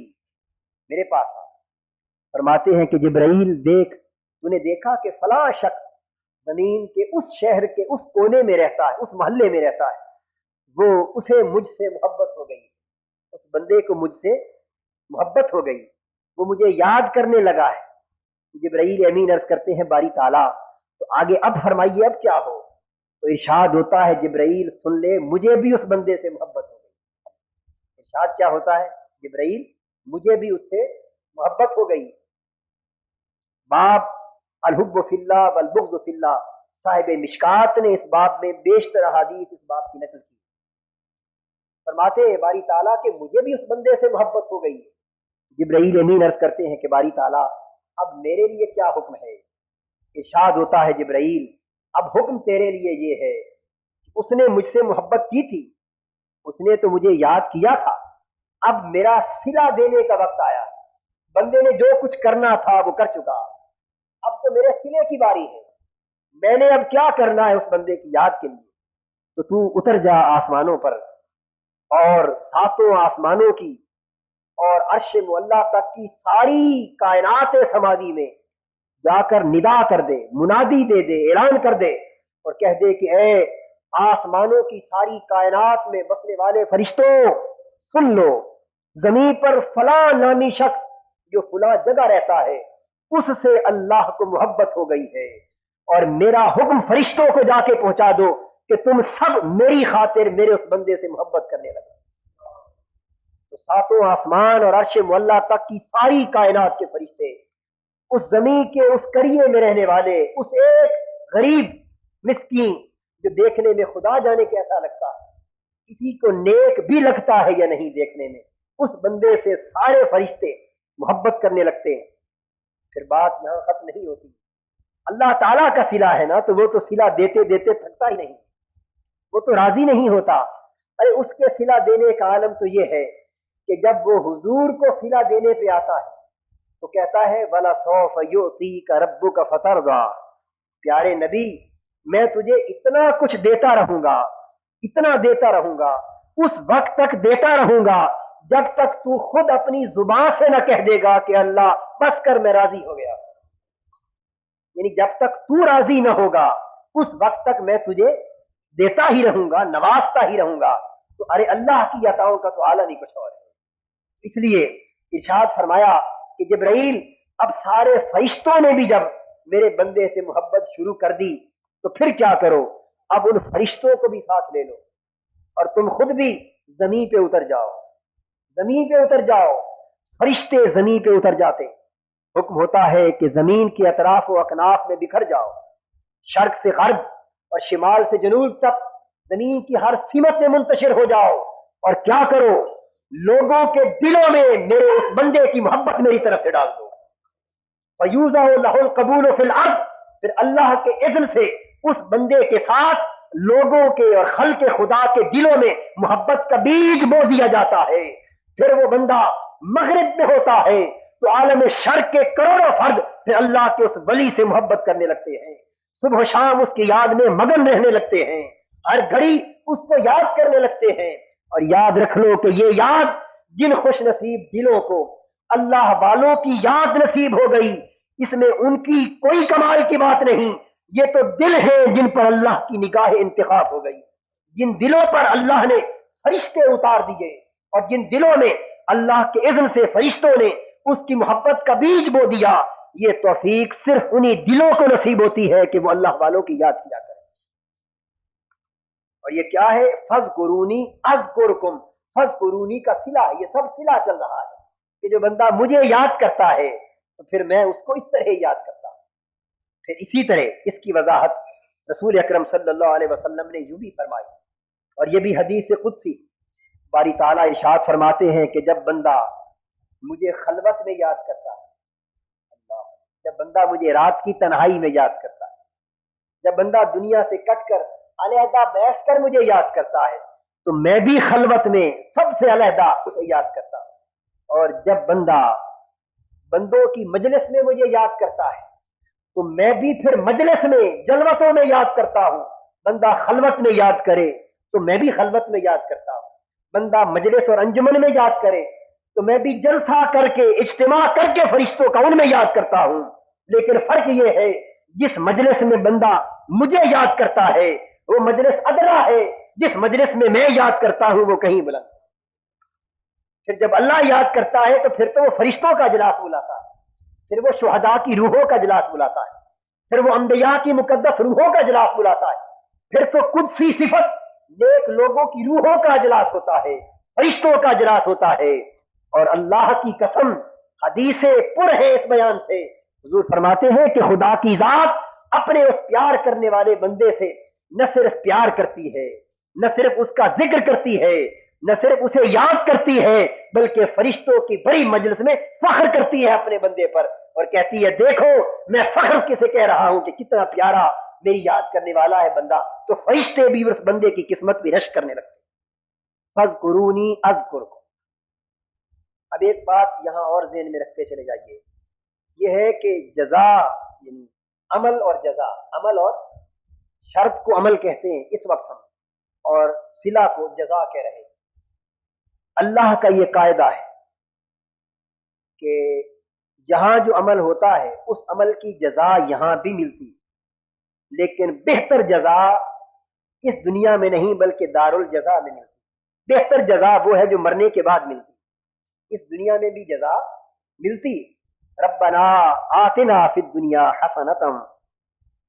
میرے پاس آ. فرماتے ہیں کہ جبرائیل دیکھ، تو نے دیکھا کہ فلاں شخص زمین کے اس شہر کے اس کونے میں رہتا ہے، اس محلے میں رہتا ہے، وہ اسے مجھ سے محبت ہو گئی، اس بندے کو مجھ سے محبت ہو گئی، وہ مجھے یاد کرنے لگا ہے. جبرائیل امین عرض کرتے ہیں باری تعالیٰ تو آگے اب فرمائیے اب کیا ہو؟ تو ارشاد ہوتا ہے جبرائیل سن لے، مجھے بھی اس بندے سے محبت ہو گئی. ارشاد کیا ہوتا ہے؟ جبرائیل مجھے بھی اس سے محبت ہو گئی. باب الحب فی اللہ والبغض فی اللہ صاحب مشکات نے اس باب میں بیشتر احادیث اس باب کی نقل کی. فرماتے ہیں باری تعالیٰ کہ مجھے بھی اس بندے سے محبت ہو گئی. جبرائیل امین عرض کرتے ہیں کہ باری تعالیٰ اب میرے لیے کیا حکم ہے؟ ارشاد ہوتا ہے جبرائیل اب حکم تیرے لیے یہ ہے، اس نے مجھ سے محبت کی تھی، اس نے تو مجھے یاد کیا تھا، اب میرا صلہ دینے کا وقت آیا. بندے نے جو کچھ کرنا تھا وہ کر چکا، اب تو میرے صلے کی باری ہے. میں نے اب کیا کرنا ہے اس بندے کی یاد کے لیے؟ تو اتر جا آسمانوں پر اور ساتوں آسمانوں کی اور عرش معلیٰ تک کی ساری کائنات سماوی میں جا کر ندا کر دے، منادی دے دے، اعلان کر دے اور کہہ دے کہ اے آسمانوں کی ساری کائنات میں بسنے والے فرشتوں سن لو، زمین پر فلاں نامی شخص جو فلاں جگہ رہتا ہے اس سے اللہ کو محبت ہو گئی ہے، اور میرا حکم فرشتوں کو جا کے پہنچا دو کہ تم سب میری خاطر میرے اس بندے سے محبت کرنے لگے. تو ساتوں آسمان اور عرش معلیٰ تک کی ساری کائنات کے فرشتے اس زمین کے اس کریے میں رہنے والے اس ایک غریب مسکین جو دیکھنے میں خدا جانے کیسا لگتا ہے، کسی کو نیک بھی لگتا ہے یا نہیں دیکھنے میں، اس بندے سے سارے فرشتے محبت کرنے لگتے ہیں. پھر بات یہاں ختم نہیں ہوتی. اللہ تعالیٰ کا صلہ ہے نا تو وہ تو صلہ دیتے دیتے تھکتا ہی نہیں، وہ تو راضی نہیں ہوتا. ارے اس کے صلہ دینے کا عالم تو یہ ہے کہ جب وہ حضور کو صلہ دینے پہ آتا ہے تو کہتا ہے وَلَسَوْفَ يُعْطِيكَ رَبُّكَ فَتَرْضَىٰ، پیارے نبی میں تجھے اتنا کچھ دیتا رہوں گا، اتنا دیتا رہوں گا، اس وقت تک دیتا رہوں گا جب تک تو خود اپنی زبان سے نہ کہہ دے گا کہ اللہ بس کر میں راضی ہو گیا. یعنی جب تک تو راضی نہ ہوگا اس وقت تک میں تجھے دیتا ہی رہوں گا، نوازتا ہی رہوں گا. تو ارے اللہ کی عطاؤں کا تو عالم ہی کچھ اور ہے. اس لیے ارشاد فرمایا کہ جبرائیل اب سارے فرشتوں نے بھی جب میرے بندے سے محبت شروع کر دی تو پھر کیا کرو، اب ان فرشتوں کو بھی ساتھ لے لو اور تم خود بھی زمین پہ اتر جاؤ. زمین پہ اتر جاؤ. فرشتے زمین پہ اتر جاتے. حکم ہوتا ہے کہ زمین کے اطراف و اکناف میں بکھر جاؤ، شرق سے غرب اور شمال سے جنوب تک زمین کی ہر سمت میں منتشر ہو جاؤ اور کیا کرو، لوگوں کے دلوں میں میرے اس بندے کی محبت میری طرف سے ڈال دو. فَيُوزَعُ لَهُ الْقَبُولُ فِي الْأَرْضِ، پھر اللہ کے اذن سے اس بندے کے ساتھ لوگوں کے اور خلق خدا کے دلوں میں محبت کا بیج بو دیا جاتا ہے. پھر وہ بندہ مغرب میں ہوتا ہے تو عالم شرق کے کروڑوں فرد پھر اللہ کے اس ولی سے محبت کرنے لگتے ہیں، صبح و شام اس کی یاد میں مگن رہنے لگتے ہیں، ہر گھڑی اس کو یاد کرنے لگتے ہیں. اور یاد رکھ لو کہ یہ یاد جن خوش نصیب دلوں کو اللہ والوں کی یاد نصیب ہو گئی اس میں ان کی کوئی کمال کی بات نہیں. یہ تو دل ہیں جن پر اللہ کی نگاہ انتخاب ہو گئی، جن دلوں پر اللہ نے فرشتے اتار دیے اور جن دلوں میں اللہ کے اذن سے فرشتوں نے اس کی محبت کا بیج بو دیا. یہ توفیق صرف انہی دلوں کو نصیب ہوتی ہے کہ وہ اللہ والوں کی یاد کیا کریں. اور یہ کیا ہے؟ فَاذْكُرُونِي أَذْكُرْكُمْ. فَاذْكُرُونِی کا صلہ ہے، یہ سب صلہ چل رہا ہے کہ جو بندہ مجھے یاد کرتا ہے تو پھر میں اس کو اس طرح یاد کرتا ہوں. پھر اسی طرح اس کی وضاحت رسول اکرم صلی اللہ علیہ وسلم نے یوں بھی فرمائی، اور یہ بھی حدیث قدسی. باری تعالیٰ ارشاد فرماتے ہیں کہ جب بندہ مجھے خلوت میں یاد کرتا ہے، اللہ، جب بندہ مجھے رات کی تنہائی میں یاد کرتا ہے، جب بندہ دنیا سے کٹ کر علیحدہ بیٹھ کر مجھے یاد کرتا ہے تو میں بھی خلوت میں سب سے علیحدہ اسے یاد کرتا ہوں. اور جب بندہ بندوں کی مجلس میں مجھے یاد کرتا ہے تو میں بھی پھر مجلس میں جلوتوں میں یاد کرتا ہوں. بندہ خلوت میں یاد کرے تو میں بھی خلوت میں یاد کرتا ہوں. بندہ مجلس اور انجمن میں یاد کرے تو میں بھی جلسہ کر کے اجتماع کر کے فرشتوں کا ان میں یاد کرتا ہوں. لیکن فرق یہ ہے جس مجلس میں بندہ مجھے یاد کرتا ہے وہ مجلس ادنا ہے، جس مجلس میں میں یاد کرتا ہوں وہ کہیں بلند. پھر جب اللہ یاد کرتا ہے تو پھر تو وہ فرشتوں کا اجلاس بلاتا ہے، پھر وہ شہداء کی روحوں کا اجلاس بلاتا ہے، پھر وہ انبیاء کی مقدس روحوں کا اجلاس بلاتا ہے، پھر تو قدسی صفت نیک لوگوں کی روحوں کا اجلاس ہوتا ہے، فرشتوں کا اجلاس ہوتا ہے. اور اللہ کی قسم حدیث پر ہے اس بیان سے، حضور فرماتے ہیں کہ خدا کی ذات اپنے اس پیار کرنے والے بندے سے نہ صرف پیار کرتی ہے، نہ صرف اس کا ذکر کرتی ہے، نہ صرف اسے یاد کرتی ہے، بلکہ فرشتوں کی بڑی مجلس میں فخر کرتی ہے اپنے بندے پر، اور کہتی ہے دیکھو میں فخر کسے کہہ رہا ہوں کہ کتنا پیارا میری یاد کرنے والا ہے بندہ. تو فرشتے بھی اس بندے کی قسمت بھی رشک کرنے لگتے. فاذکرونی اذکرکم. اب ایک بات یہاں اور ذہن میں رکھتے چلے جائیے، یہ ہے کہ جزا یعنی عمل اور جزا، عمل اور شرط کو عمل کہتے ہیں اس وقت ہم، اور صلہ کو جزا کہہ رہے ہیں. اللہ کا یہ قاعدہ ہے کہ جہاں جو عمل ہوتا ہے اس عمل کی جزا یہاں بھی ملتی، لیکن بہتر جزا اس دنیا میں نہیں بلکہ دار الجزا میں ملتی. بہتر جزا وہ ہے جو مرنے کے بعد ملتی. اس دنیا میں بھی جزا ملتی. ربنا آتنا فی الدنیا حسنۃ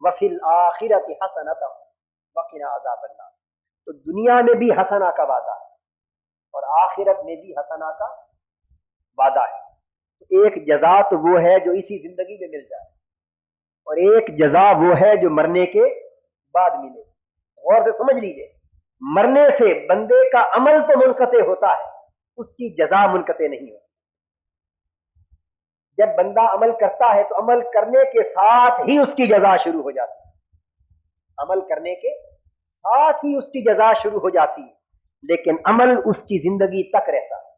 وفی الآخرۃ حسنۃ وقنا عذاب النار. تو دنیا میں بھی حسنہ کا وعدہ ہے اور آخرت میں بھی حسنہ کا وعدہ ہے. ایک جزا تو وہ ہے جو اسی زندگی میں مل جائے، اور ایک جزا وہ ہے جو مرنے کے بعد ملے. غور سے سمجھ لیجئے، مرنے سے بندے کا عمل تو منقطع ہوتا ہے، اس کی جزا منقطع نہیں ہوتی. جب بندہ عمل کرتا ہے تو عمل کرنے کے ساتھ ہی اس کی جزا شروع ہو جاتی ہے. عمل کرنے کے ساتھ ہی اس کی جزا شروع ہو جاتی ہے، لیکن عمل اس کی زندگی تک رہتا ہے.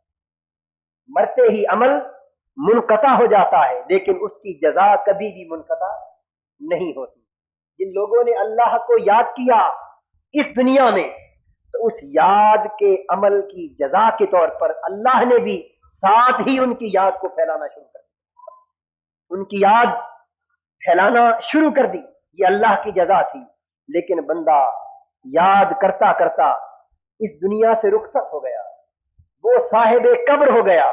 مرتے ہی عمل منقطع ہو جاتا ہے، لیکن اس کی جزا کبھی بھی منقطع نہیں ہوتی. جن لوگوں نے اللہ کو یاد کیا اس دنیا میں، تو اس یاد کے عمل کی جزا کے طور پر اللہ نے بھی ساتھ ہی ان کی یاد کو پھیلانا شروع کر دیا. ان کی یاد پھیلانا شروع کر دی. یہ اللہ کی جزا تھی. لیکن بندہ یاد کرتا کرتا اس دنیا سے رخصت ہو گیا، وہ صاحب قبر ہو گیا.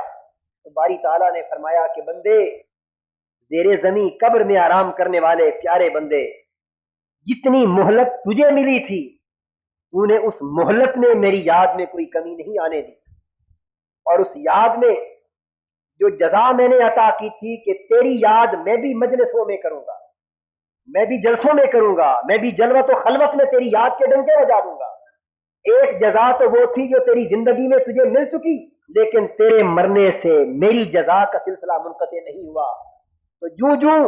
تو باری تعالیٰ نے فرمایا کہ بندے، زیر زمین قبر میں آرام کرنے والے پیارے بندے، جتنی مہلت تجھے ملی تھی تو نے اس مہلت میں میری یاد میں کوئی کمی نہیں آنے دی. اور اس یاد میں جو جزا میں نے عطا کی تھی کہ تیری یاد میں بھی مجلسوں میں کروں گا، میں بھی جلسوں میں کروں گا، میں بھی جلوت و خلوت میں تیری یاد کے ڈنکے بجا دوں گا. ایک جزا تو وہ تھی جو تیری زندگی میں تجھے مل چکی، لیکن تیرے مرنے سے میری جزا کا سلسلہ منقطع نہیں ہوا. تو جوں جوں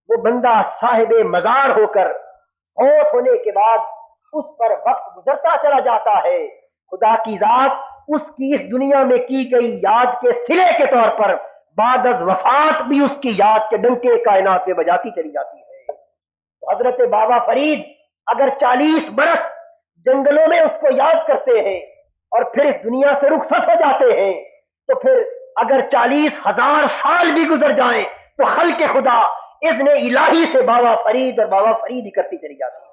وہ بندہ صاحب مزار ہو کر فوت ہونے کے بعد اس پر وقت گزرتا چلا جاتا ہے، خدا کی ذات اس کی اس دنیا میں کی گئی یاد کے صلے کے طور پر بعد از وفات بھی اس کی یاد کے ڈنکے کائنات میں بجاتی چلی جاتی ہے. تو حضرت بابا فرید اگر 40 برس جنگلوں میں اس کو یاد کرتے ہیں اور پھر اس دنیا سے رخصت ہو جاتے ہیں، تو پھر اگر 40,000 سال بھی گزر جائیں تو خلق خدا اذن الہی سے بابا فرید اور بابا فرید ہی کرتی چلی جاتی ہے.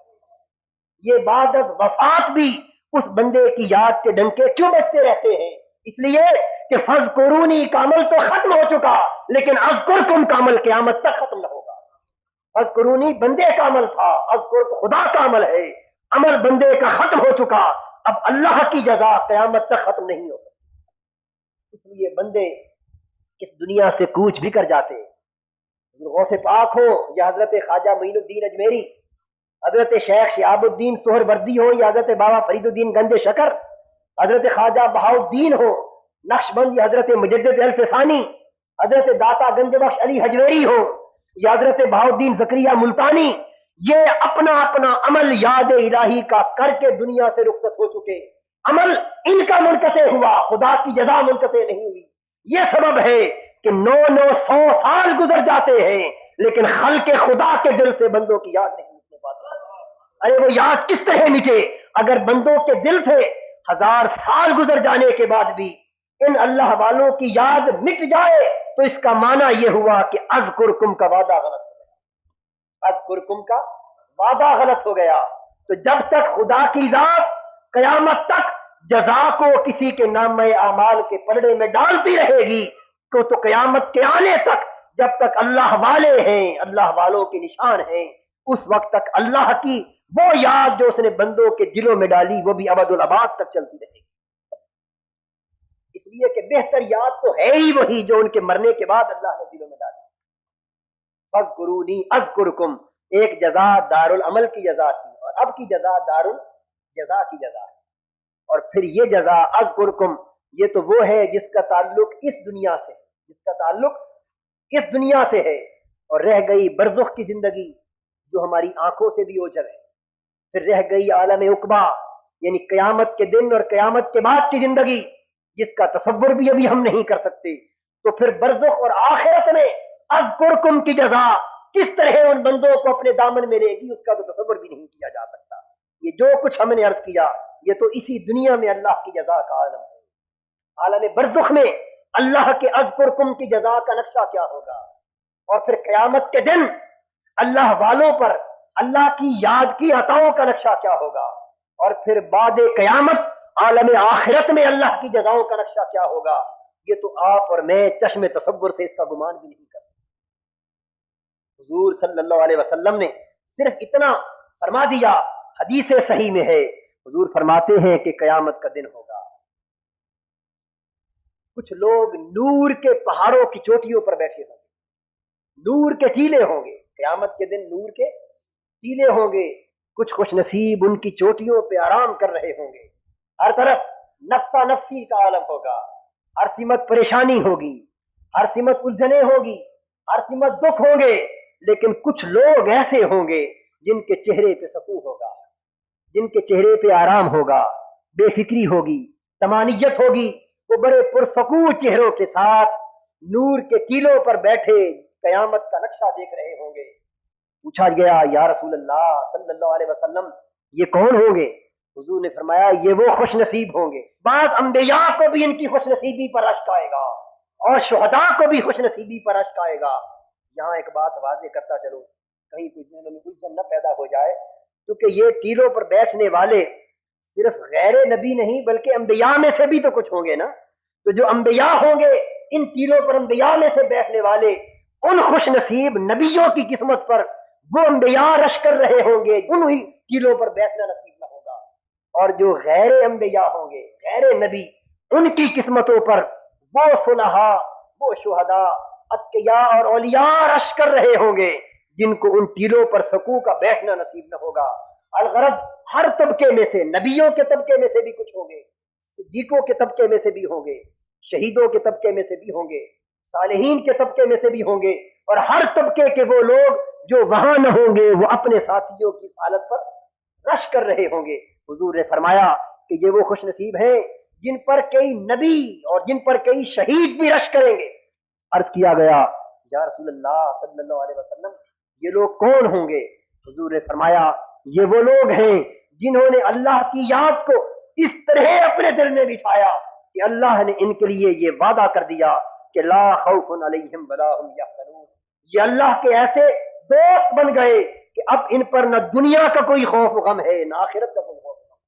یہ بعد از وفات بھی اس بندے کی یاد کے ڈنکے کیوں بجتے رہتے ہیں؟ اس لیے کہ فذکرونی کا عمل تو ختم ہو چکا، لیکن اذکرکم کا عمل قیامت تک ختم نہ ہوگا. فذکرونی بندے کا عمل تھا، اذکر خدا کا عمل ہے. عمل بندے کا ختم ہو چکا، اب اللہ کی جزا قیامت تک ختم نہیں ہو سکتی. اس لیے بندے اس دنیا سے کوچ بھی کر جاتے ہیں. غوث پاک ہو یا حضرت خواجہ معین الدین اجمیری، حضرت شیخ شہاب الدین سہر وردی ہو یا حضرت بابا فرید الدین گنج شکر، حضرت خواجہ بہاؤالدین ہو نقشبند یا حضرت مجدد الفسانی، حضرت داتا گنج بخش علی حجویری ہو یا حضرت بہاؤالدین زکریا ملتانی، یہ اپنا اپنا عمل یاد الہی کا کر کے دنیا سے رخصت ہو چکے. عمل ان کا منقطع ہوا، خدا کی جزا منقطع نہیں ہوئی. یہ سبب ہے کہ 900 سال گزر جاتے ہیں لیکن خلق خدا کے دل سے بندوں کی یاد نہیں مٹنے پاتی. ارے وہ یاد کس طرح مٹے؟ اگر بندوں کے دل سے 1000 سال گزر جانے کے بعد بھی ان اللہ والوں کی یاد مٹ جائے تو اس کا معنی یہ ہوا کہ اذکرکم کا وعدہ غلط ہو گیا. اذکرکم کا وعدہ غلط ہو گیا. تو جب تک خدا کی ذات قیامت تک جزا کو کسی کے نام اعمال کے پلڑے میں ڈالتی رہے گی تو قیامت کے آنے تک جب تک اللہ والے ہیں، اللہ والوں کے نشان ہیں، اس وقت تک اللہ کی وہ یاد جو اس نے بندوں کے دلوں میں ڈالی وہ بھی ابد الاباد تک چلتی رہے گی. اس لیے کہ بہتر یاد تو ہے ہی وہی جو ان کے مرنے کے بعد اللہ نے دلوں میں ڈالی. فاذکرونی اذکرکم ایک جزا دارالعمل کی جزا تھی اور اب کی جزا دارالجزا کی جزا ہے. اور پھر یہ جزا اذکرکم، یہ تو وہ ہے جس کا تعلق اس دنیا سے، جس کا تعلق اس دنیا سے ہے. اور رہ گئی برزخ کی زندگی جو ہماری آنکھوں سے بھی اوجھل ہے. پھر رہ گئی عالم عقبہ یعنی قیامت کے دن اور قیامت کے بعد کی زندگی جس کا تصور بھی ابھی ہم نہیں کر سکتے. تو پھر برزخ اور آخرت میں اذکرکم کی جزا کس طرح ان بندوں کو اپنے دامن میں لے گی اس کا تو تصور بھی نہیں کیا جا سکتا. یہ جو کچھ ہم نے عرض کیا یہ تو اسی دنیا میں اللہ کی جزا کا عالم ہے. عالم برزخ میں اللہ کے اذکرکم کی جزا کا نقشہ کیا ہوگا، اور پھر قیامت کے دن اللہ والوں پر اللہ کی یاد کی عطاؤں کا نقشہ کیا ہوگا، اور پھر بعد قیامت عالم آخرت میں اللہ کی جزاؤں کا نقشہ کیا ہوگا. یہ تو آپ اور میں چشم تصور سے اس کا گمان بھی نہیں کر سکتے. حضور صلی اللہ علیہ وسلم نے صرف اتنا فرما دیا، حدیث صحیح میں ہے، حضور فرماتے ہیں کہ قیامت کا دن ہوگا، کچھ لوگ نور کے پہاڑوں کی چوٹیوں پر بیٹھے ہوں گے، نور کے ٹیلے ہوں گے. قیامت کے دن نور کے ٹیلے ہوں گے. کچھ خوش نصیب ان کی چوٹیوں پہ آرام کر رہے ہوں گے. ہر طرف نفسا نفسی کا عالم ہوگا، ہر سمت پریشانی ہوگی، ہر سمت الجھنیں ہوگی، ہر سمت دکھ ہوں گے. لیکن کچھ لوگ ایسے ہوں گے جن کے چہرے پہ سکون ہوگا، جن کے چہرے پہ آرام ہوگا، بے فکری ہوگی، طمانیت ہوگی. وہ بڑے پرسکون چہروں کے ساتھ نور کے ٹیلوں پر بیٹھے قیامت کا نقشہ دیکھ رہے ہوں گے. پوچھا گیا یا رسول اللہ صلی اللہ علیہ وسلم یہ کون ہوں گے؟ حضور نے فرمایا یہ وہ خوش نصیب ہوں گے. بعض انبیاء کو بھی ان کی خوش نصیبی پر اشک آئے گا اور شہداء کو بھی خوش نصیبی پر اشک آئے گا. یہاں ایک بات واضح کرتا چلوں کہیں کچھ الجھن نہ پیدا ہو جائے، کیونکہ یہ ٹیلوں پر بیٹھنے والے صرف غیر نبی نہیں بلکہ انبیاء میں سے بھی تو کچھ ہوں گے نا. تو جو انبیاء ہوں گے ان ٹیلوں پر انبیاء میں سے بیٹھنے والے ان خوش نصیب نبیوں کی قسمت پر وہ انبیاء رش کر رہے ہوں گے، انہی ٹیلوں پر بیٹھنا نصیب نہ ہوگا. اور جو غیر انبیاء ہوں گے، غیر نبی، ان کی قسمتوں پر وہ صلحاء، وہ شہداء، اتقیاء اور اولیاء رش کر رہے ہوں گے جن کو ان ٹیلوں پر سکون کا بیٹھنا نصیب نہ ہوگا. الغرض ہر طبقے میں سے، نبیوں کے طبقے میں سے بھی کچھ ہوں گے، صدیقوں کے طبقے میں سے بھی ہوں گے، شہیدوں کے طبقے میں سے بھی ہوں گے، صالحین کے طبقے میں سے بھی ہوں گے، اور ہر طبقے کے وہ لوگ جو وہاں نہ ہوں گے وہ اپنے ساتھیوں کی حالت پر رش کر رہے ہوں گے. حضور نے فرمایا کہ یہ وہ خوش نصیب ہیں جن پر کئی نبی اور جن پر کئی شہید بھی رش کریں گے. عرض کیا گیا یا رسول اللہ صلی اللہ علیہ وسلم یہ لوگ کون ہوں گے؟ حضور نے فرمایا یہ وہ لوگ ہیں جنہوں نے اللہ کی یاد کو اس طرح اپنے دل میں بٹھایا کہ اللہ نے ان کے لیے یہ وعدہ کر دیا کہ لا خوف علیہم ولا هم یحزنون. یہ اللہ کے ایسے دوست بن گئے کہ اب ان پر نہ دنیا کا کوئی خوف و غم ہے نہ آخرت کا کوئی خوف و غم.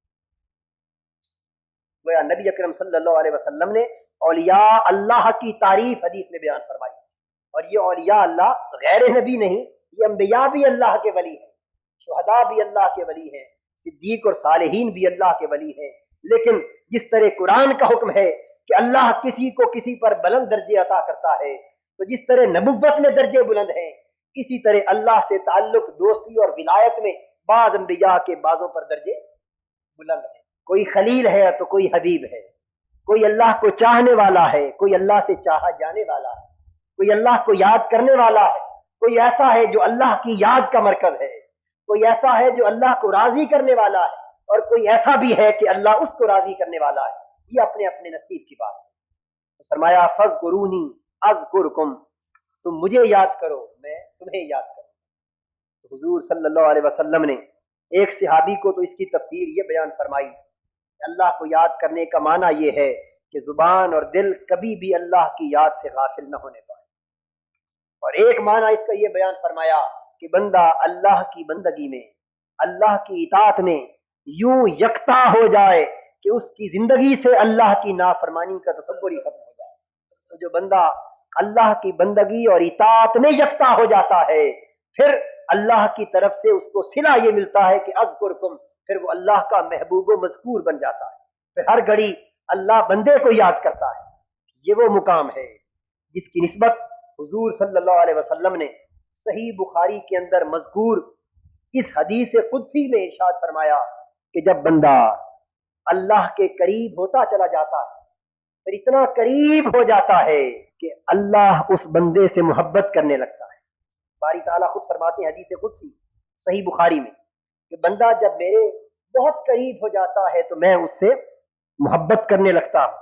گویا نبی اکرم صلی اللہ علیہ وسلم نے اولیاء اللہ کی تعریف حدیث میں بیان فرمائی. اور یہ اولیاء اللہ غیر نبی نہیں، یہ انبیاء بھی اللہ کے ولی ہیں، شہداء بھی اللہ کے ولی ہیں، صدیق اور صالحین بھی اللہ کے ولی ہیں. لیکن جس طرح قرآن کا حکم ہے کہ اللہ کسی کو کسی پر بلند درجے عطا کرتا ہے، تو جس طرح نبوت میں درجے بلند ہیں اسی طرح اللہ سے تعلق، دوستی اور ولایت میں بعض انبیاء کے بعضوں پر درجے بلند ہیں. کوئی خلیل ہے تو کوئی حبیب ہے، کوئی اللہ کو چاہنے والا ہے، کوئی اللہ سے چاہا جانے والا ہے، کوئی اللہ کو یاد کرنے والا ہے، کوئی ایسا ہے جو اللہ کی یاد کا مرکز ہے، کوئی ایسا ہے جو اللہ کو راضی کرنے والا ہے، اور کوئی ایسا بھی ہے کہ اللہ اس کو راضی کرنے والا ہے. یہ اپنے اپنے نصیب کی بات ہے. فرمایا فاذکرونی اذکرکم، تم مجھے یاد کرو میں تمہیں یاد کروں. تو حضور صلی اللہ علیہ وسلم نے ایک صحابی کو تو اس کی تفسیر یہ بیان فرمائی کہ اللہ کو یاد کرنے کا معنی یہ ہے کہ زبان اور دل کبھی بھی اللہ کی یاد سے غافل نہ ہونے پائے. اور ایک معنی اس کا یہ بیان فرمایا کہ بندہ اللہ کی بندگی میں، اللہ کی اطاعت میں یوں یکتا ہو جائے کہ اس کی زندگی سے اللہ کی نافرمانی کا تصور ہی ختم ہو جائے. تو جو بندہ اللہ کی بندگی اور اطاعت میں یکتا ہو جاتا ہے پھر اللہ کی طرف سے اس کو صلہ یہ ملتا ہے کہ اذکرکم، پھر وہ اللہ کا محبوب و مذکور بن جاتا ہے. پھر ہر گھڑی اللہ بندے کو یاد کرتا ہے. یہ وہ مقام ہے جس کی نسبت حضور صلی اللہ علیہ وسلم نے صحیح بخاری کے اندر مذکور اس حدیث قدسی میں ارشاد فرمایا کہ جب بندہ اللہ کے قریب ہوتا چلا جاتا ہے، پھر اتنا قریب ہو جاتا ہے کہ اللہ اس بندے سے محبت کرنے لگتا ہے۔ باری تعالیٰ خود فرماتے ہیں حدیث قدسی صحیح بخاری میں کہ بندہ جب میرے بہت قریب ہو جاتا ہے تو میں اس سے محبت کرنے لگتا ہوں،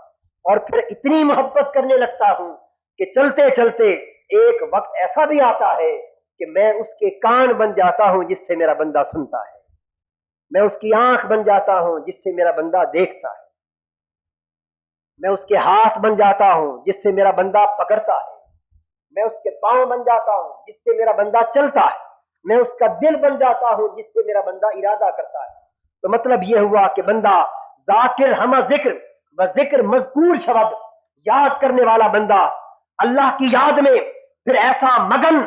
اور پھر اتنی محبت کرنے لگتا ہوں کہ چلتے چلتے ایک وقت ایسا بھی آتا ہے کہ میں اس کے کان بن جاتا ہوں جس سے میرا بندہ سنتا ہے، میں اس کی آنکھ بن جاتا ہوں جس سے میرا بندہ دیکھتا ہے، میں اس کے ہاتھ بن جاتا ہوں جس سے میرا بندہ پکڑتا ہے، میں اس کے پاؤں بن جاتا ہوں جس سے میرا بندہ چلتا ہے، میں اس کا دل بن جاتا ہوں جس سے میرا بندہ ارادہ کرتا ہے۔ تو مطلب یہ ہوا کہ بندہ ذاکر ہم ذکر و ذکر مذکور شبد، یاد کرنے والا بندہ اللہ کی یاد میں پھر ایسا مگن،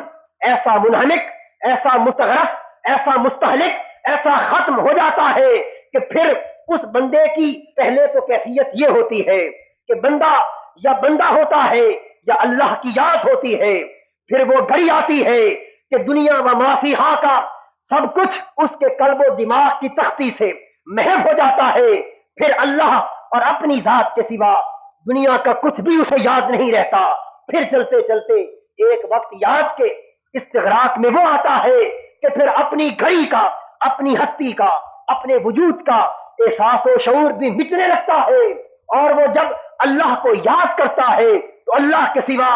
ایسا منہمک، ایسا مستغرق، ایسا مستہلک، ایسا ختم ہو جاتا ہے کہ پھر اس بندے کی پہلے تو کیفیت یہ ہوتی ہے کہ بندہ یا بندہ ہوتا ہے یا اللہ کی یاد ہوتی ہے، پھر وہ گھڑی آتی ہے کہ دنیا و ما فیہا کا سب کچھ اس کے قلب و دماغ کی تختی سے محو ہو جاتا ہے، پھر اللہ اور اپنی ذات کے سوا دنیا کا کچھ بھی اسے یاد نہیں رہتا۔ پھر چلتے چلتے ایک وقت یاد کے استغراق میں وہ آتا ہے کہ پھر اپنی گھڑی کا، اپنی ہستی کا، اپنے وجود کا احساس و شعور بھی مٹنے لگتا ہے، اور وہ جب اللہ کو یاد کرتا ہے تو اللہ کے سوا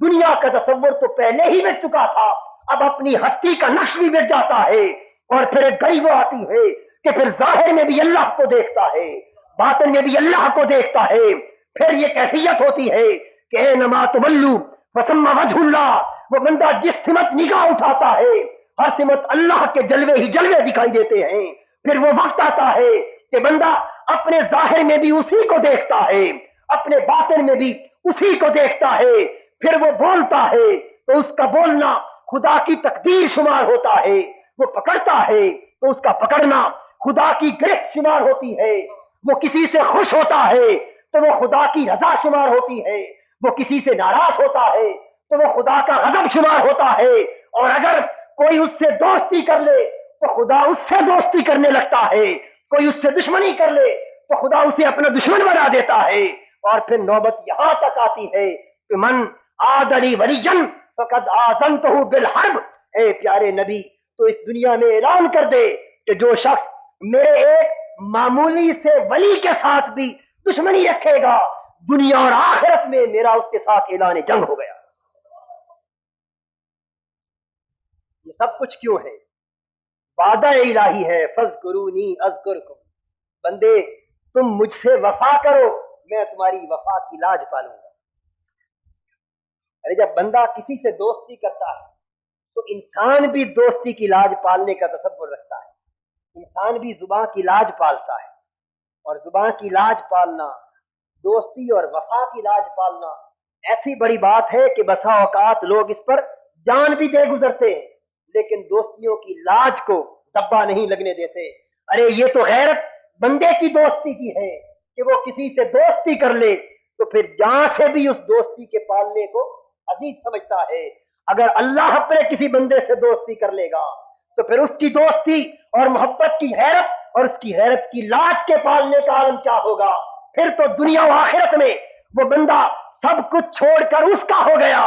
دنیا کا تصور تو پہلے ہی مٹ چکا تھا، اب اپنی ہستی کا نقش بھی مٹ جاتا ہے، اور پھر ایک گھڑی وہ آتی ہے کہ پھر ظاہر میں بھی اللہ کو دیکھتا ہے، باطن میں بھی اللہ کو دیکھتا ہے۔ پھر یہ کیفیت ہوتی ہے کہ اے نما تولو فثم وجہ اللہ، وہ بندہ جس سمت نگاہ اٹھاتا ہے ہر سمت اللہ کے جلوے ہی جلوے دکھائی دیتے ہیں۔ پھر وہ وقت آتا ہے کہ بندہ اپنے ظاہر میں بھی اسی کو دیکھتا ہے، اپنے باطن میں بھی اسی کو دیکھتا ہے، پھر وہ بولتا ہے تو اس کا بولنا خدا کی تقدیر شمار ہوتا ہے، وہ پکڑتا ہے تو اس کا پکڑنا خدا کی گرفت شمار ہوتی ہے، وہ کسی سے خوش ہوتا ہے تو وہ خدا کی رضا شمار ہوتی ہے، وہ کسی سے ناراض ہوتا ہے تو وہ خدا کا غضب شمار ہوتا ہے، اور اگر کوئی اس سے دوستی کر لے تو خدا اس سے دوستی کرنے لگتا ہے، کوئی اس سے دشمنی کر لے تو خدا اسے اپنا دشمن بنا دیتا ہے، اور پھر نوبت یہاں تک آتی ہے کہ من عاد لی ولیًا فقد آذنتہ بالحرب۔ اے پیارے نبی، تو اس دنیا میں اعلان کر دے کہ جو شخص میرے ایک معمولی سے ولی کے ساتھ بھی دشمنی رکھے گا، دنیا اور آخرت میں میرا اس کے ساتھ اعلان جنگ ہو گیا۔ یہ سب کچھ کیوں ہے؟ وعدہ الہی ہے، فاذکرونی اذکرکم، بندے تم مجھ سے وفا کرو میں تمہاری وفا کی لاج پالوں گا۔ ارے جب بندہ کسی سے دوستی کرتا ہے تو انسان بھی دوستی کی لاج پالنے کا تصور رکھتا ہے، انسان بھی زبان کی لاج پالتا ہے، اور زبان کی لاج پالنا، دوستی اور وفا کی لاج پالنا ایسی بڑی بات ہے کہ بسا اوقات لوگ اس پر جان بھی دے گزرتے ہیں، لیکن دوستیوں کی لاج کو دبا نہیں لگنے دیتے۔ ارے یہ تو غیرت بندے کی دوستی کی ہے کہ وہ کسی سے دوستی کر لے تو پھر جان سے بھی اس دوستی کے پالنے کو عزیز سمجھتا ہے۔ اگر اللہ اپنے کسی بندے سے دوستی کر لے گا تو پھر اس کی دوستی اور محبت کی غیرت اور اس کی غیرت کی لاج کے پالنے کا عالم کیا ہوگا؟ پھر تو دنیا و آخرت میں وہ بندہ سب کچھ چھوڑ کر اس کا ہو گیا،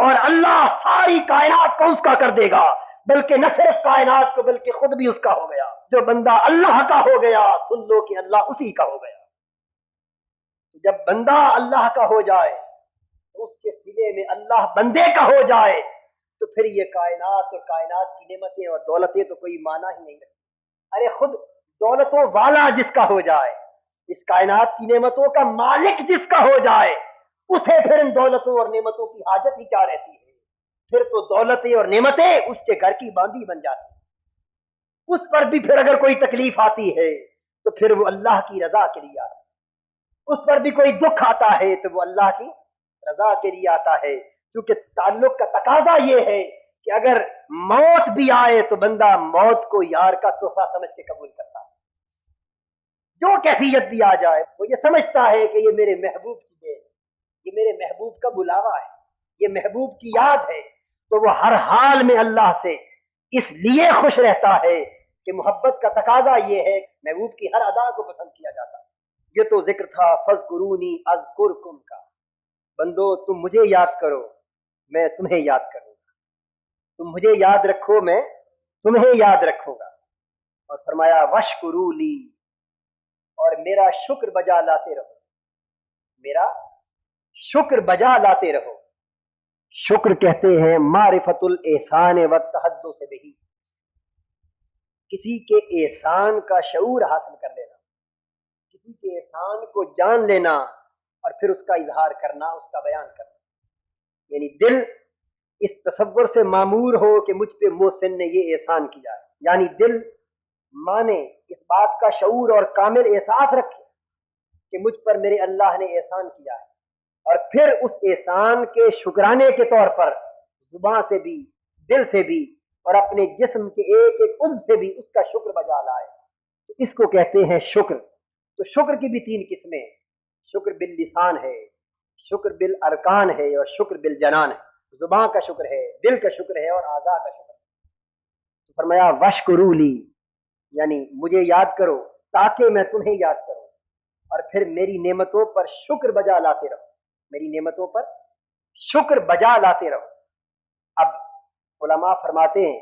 اور اللہ ساری کائنات کو اس کا کر دے گا، بلکہ نہ صرف کائنات کو بلکہ خود بھی اس کا ہو گیا۔ جو بندہ اللہ کا ہو گیا سن لو کہ اللہ اسی کا ہو گیا۔ جب بندہ اللہ کا ہو جائے تو اس کے سلے میں اللہ بندے کا ہو جائے تو پھر یہ کائنات اور کائنات کی نعمتیں اور دولتیں تو کوئی معنی ہی نہیں رکھتی۔ ارے خود دولتوں والا جس کا ہو جائے، اس کائنات کی نعمتوں کا مالک جس کا ہو جائے، اسے پھر ان دولتوں اور نعمتوں کی حاجت ہی کیا رہتی ہے؟ پھر تو دولتیں اور نعمتیں اس کے گھر کی باندھی بن جاتی ہیں۔ اس پر بھی پھر اگر کوئی تکلیف آتی ہے تو پھر وہ اللہ کی رضا کے لیے آتی ہے، اس پر بھی کوئی دکھ آتا ہے تو وہ اللہ کی رضا کے لیے آتا ہے، کیونکہ تعلق کا تقاضا یہ ہے کہ اگر موت بھی آئے تو بندہ موت کو یار کا تحفہ سمجھ کے قبول کرتا ہے، جو کیفیت بھی آ جائے وہ یہ سمجھتا ہے کہ یہ میرے محبوب کی دین، یہ میرے محبوب کا بلاوا ہے، یہ محبوب کی یاد ہے، تو وہ ہر حال میں اللہ سے اس لیے خوش رہتا ہے کہ محبت کا تقاضا یہ ہے محبوب کی ہر ادا کو پسند کیا جاتا ہے۔ یہ تو ذکر تھا فذکرونی اذکرکم کا، بندو تم مجھے یاد کرو میں تمہیں یاد کروں گا، تم مجھے یاد رکھو میں تمہیں یاد رکھوں گا۔ اور فرمایا وشکروا لی، اور میرا شکر بجا لاتے رہو، میرا شکر بجا لاتے رہو۔ شکر کہتے ہیں معرفت الاحسان والتحدث بہ، کسی کے احسان کا شعور حاصل کر لینا، کسی کے احسان کو جان لینا اور پھر اس کا اظہار کرنا، اس کا بیان کرنا، یعنی دل اس تصور سے معمور ہو کہ مجھ پہ محسن نے یہ احسان کیا ہے، یعنی دل مانے اس بات کا شعور اور کامل احساس رکھے کہ مجھ پر میرے اللہ نے احسان کیا ہے، اور پھر اس احسان کے شکرانے کے طور پر زبان سے بھی دل سے بھی اور اپنے جسم کے ایک ایک عضو سے بھی اس کا شکر بجا لائے، تو اس کو کہتے ہیں شکر۔ تو شکر کی بھی تین قسمیں، شکر باللسان ہے، شکر بالارکان ہے، اور شکر بالجنان ہے۔ زبان کا شکر ہے، دل کا شکر ہے، اور اعضاء کا شکر ہے۔ تو فرمایا وشکروا لی، یعنی مجھے یاد کرو تاکہ میں تمہیں یاد کروں، اور پھر میری نعمتوں پر شکر بجا لاتے رہو، میری نعمتوں پر شکر بجا لاتے رہو۔ اب علماء فرماتے ہیں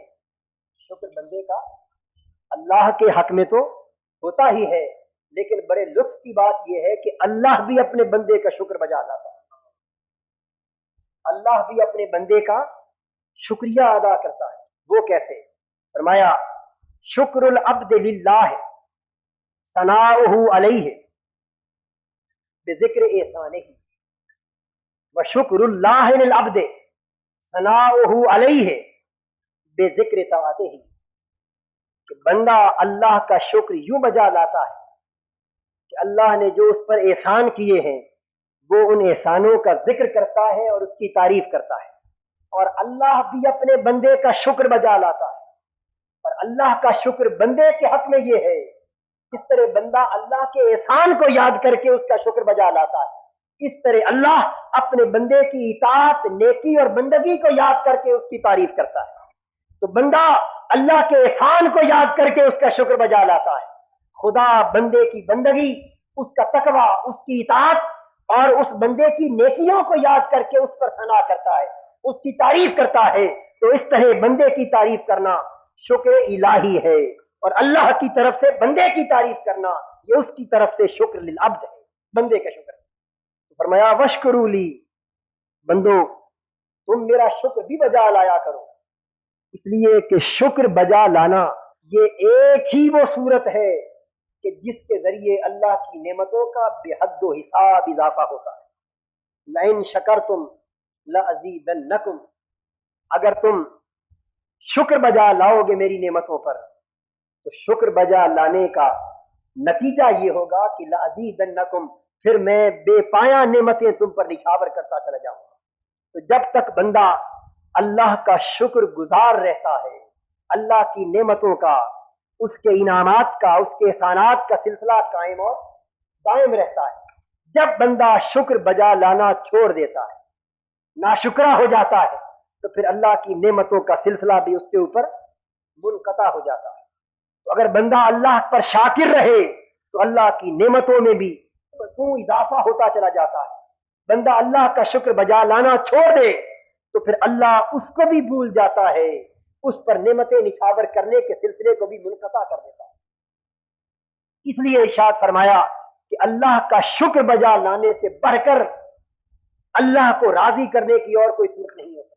شکر بندے کا اللہ کے حق میں تو ہوتا ہی ہے، لیکن بڑے لطف کی بات یہ ہے کہ اللہ بھی اپنے بندے کا شکر بجا لاتا ہے، اللہ بھی اپنے بندے کا شکریہ ادا کرتا ہے۔ وہ کیسے؟ فرمایا شکر العبد للہ ثناؤہ علیہ بذکر احسانہ، وشکر اللہ للعبد ثناؤہ علیہ بذکر طاعتہ، کہ بندہ اللہ کا شکر یوں بجا لاتا ہے کہ اللہ نے جو اس پر احسان کیے ہیں وہ ان احسانوں کا ذکر کرتا ہے اور اس کی تعریف کرتا ہے، اور اللہ بھی اپنے بندے کا شکر بجا لاتا ہے، اور اللہ کا شکر بندے کے حق میں یہ ہے اس طرح بندہ اللہ کے احسان کو یاد کر کے اس کا شکر بجا لاتا ہے، اس طرح اللہ اپنے بندے کی اطاعت نیکی اور بندگی کو یاد کر کے اس کی تعریف کرتا ہے۔ تو بندہ اللہ کے احسان کو یاد کر کے اس کا شکر بجا لاتا ہے، خدا بندے کی بندگی، اس کا تقوی، اس کی اطاعت اور اس بندے کی نیکیوں کو یاد کر کے اس پر ثنا کرتا ہے، اس کی تعریف کرتا ہے۔ تو اس طرح بندے کی تعریف کرنا شکر الہی ہے، اور اللہ کی طرف سے بندے کی تعریف کرنا یہ اس کی طرف سے شکر للعبد ہے، بندے کا شکر ہے۔ فرمایا وشکروا لی، بندو تم میرا شکر بھی بجا لایا کرو، اس لیے کہ شکر بجا لانا یہ ایک ہی وہ صورت ہے کہ جس کے ذریعے اللہ کی نعمتوں کا بے حد و حساب اضافہ ہوتا ہے۔ لئن شکرتم لازیدنکم، اگر تم شکر بجا لاؤ گے میری نعمتوں پر تو شکر بجا لانے کا نتیجہ یہ ہوگا کہ لازیدنکم، پھر میں بے پایا نعمتیں تم پر نچھاور کرتا چلا جاؤں گا۔ تو جب تک بندہ اللہ کا شکر گزار رہتا ہے، اللہ کی نعمتوں کا، اس کے انعامات کا، اس کے احسانات کا سلسلہ قائم اور دائم رہتا ہے۔ جب بندہ شکر بجا لانا چھوڑ دیتا ہے، ناشکرا ہو جاتا ہے، تو پھر اللہ کی نعمتوں کا سلسلہ بھی اس کے اوپر منقطع ہو جاتا ہے۔ تو اگر بندہ اللہ پر شاکر رہے تو اللہ کی نعمتوں میں بھی تو اضافہ ہوتا چلا جاتا ہے۔ بندہ اللہ کا شکر بجا لانا چھوڑ دے تو پھر اللہ اس کو بھی بھول جاتا ہے، اس پر نعمتیں نچھاور کرنے کے سلسلے کو بھی منقطع کر دیتا ہے۔ اس لیے ارشاد فرمایا کہ اللہ کا شکر بجا لانے سے بڑھ کر اللہ کو راضی کرنے کی اور کوئی صورت نہیں ہو سکتی۔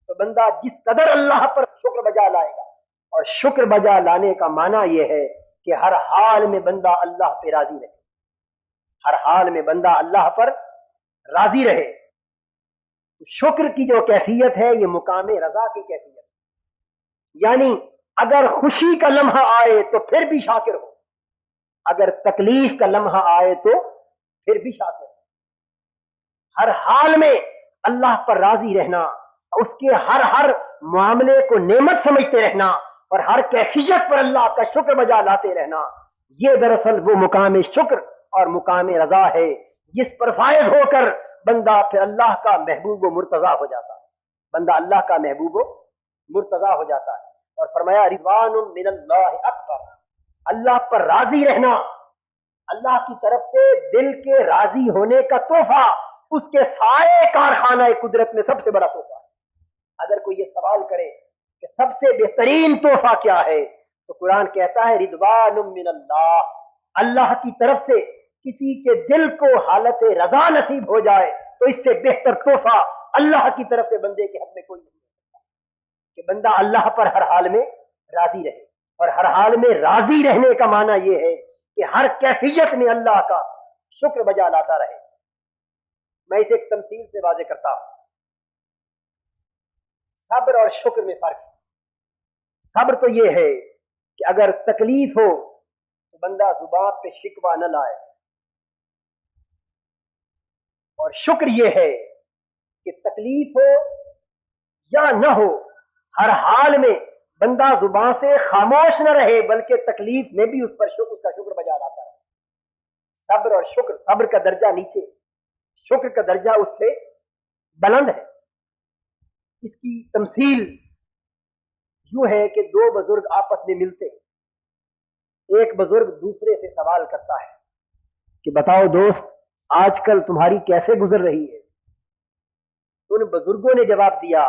تو بندہ جس قدر اللہ پر شکر بجا لائے گا، اور شکر بجا لانے کا معنی یہ ہے کہ ہر حال میں بندہ اللہ پہ راضی رہے، ہر حال میں بندہ اللہ پر راضی رہے۔ شکر کی جو کیفیت ہے یہ مقام رضا کی کیفیت ہے، یعنی اگر خوشی کا لمحہ آئے تو پھر بھی شاکر ہو، اگر تکلیف کا لمحہ آئے تو پھر بھی شاکر ہو۔ ہر حال میں اللہ پر راضی رہنا، اس کے ہر معاملے کو نعمت سمجھتے رہنا، اور ہر کیفیت پر اللہ کا شکر بجا لاتے رہنا، یہ دراصل وہ مقام شکر اور مقام رضا ہے جس پر فائز ہو کر بندہ پھر اللہ کا محبوب و مرتضی ہو جاتا ہے۔ بندہ اللہ کا محبوب و مرتضی ہو جاتا ہے. اور فرمایا رضوان من اللہ اکبر، اللہ پر راضی رہنا، اللہ کی طرف سے دل کے راضی ہونے کا تحفہ اس کے سارے کارخانہ قدرت میں سب سے بڑا تحفہ ہے. اگر کوئی یہ سوال کرے کہ سب سے بہترین تحفہ کیا ہے تو قرآن کہتا ہے رضوان من اللہ، اللہ کی طرف سے کسی کے دل کو حالت رضا نصیب ہو جائے تو اس سے بہتر تحفہ اللہ کی طرف سے بندے کے حق میں کوئی نہیں ہو سکتا کہ بندہ اللہ پر ہر حال میں راضی رہے. اور ہر حال میں راضی رہنے کا معنی یہ ہے کہ ہر کیفیت میں اللہ کا شکر بجا لاتا رہے. میں اسے ایک تمثیل سے واضح کرتا ہوں. صبر اور شکر میں فرق ہے. صبر تو یہ ہے کہ اگر تکلیف ہو تو بندہ زبان پہ شکوہ نہ لائے، اور شکر یہ ہے کہ تکلیف ہو یا نہ ہو ہر حال میں بندہ زبان سے خاموش نہ رہے بلکہ تکلیف میں بھی اس پر شکر، اس کا شکر بجا لاتا ہے. صبر اور شکر، صبر کا درجہ نیچے، شکر کا درجہ اس سے بلند ہے. اس کی تمثیل یوں ہے کہ دو بزرگ آپس میں ملتے، ایک بزرگ دوسرے سے سوال کرتا ہے کہ بتاؤ دوست آج کل تمہاری کیسے گزر رہی ہے؟ ان بزرگوں نے جواب دیا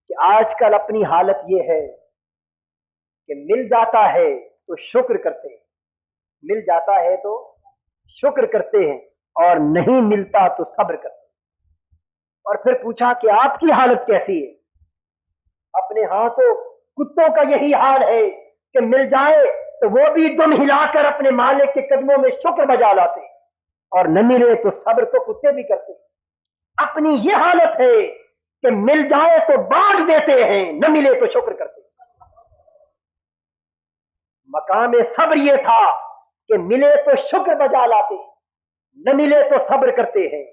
کہ آج کل اپنی حالت یہ ہے کہ مل جاتا ہے تو شکر کرتے ہیں، مل جاتا ہے تو شکر کرتے ہیں، اور نہیں ملتا تو صبر کرتے ہیں. اور پھر پوچھا کہ آپ کی حالت کیسی ہے؟ اپنے ہاں تو کتوں کا یہی حال ہے کہ مل جائے تو وہ بھی دم ہلا کر اپنے مالک کے قدموں میں شکر بجا لاتے، اور نہ ملے تو صبر تو کتے بھی کرتے. اپنی یہ حالت ہے کہ مل جائے تو بانٹ دیتے ہیں، نہ ملے تو شکر کرتے. مقام صبر یہ تھا کہ ملے تو شکر بجا لاتے، نہ ملے تو صبر کرتے ہیں.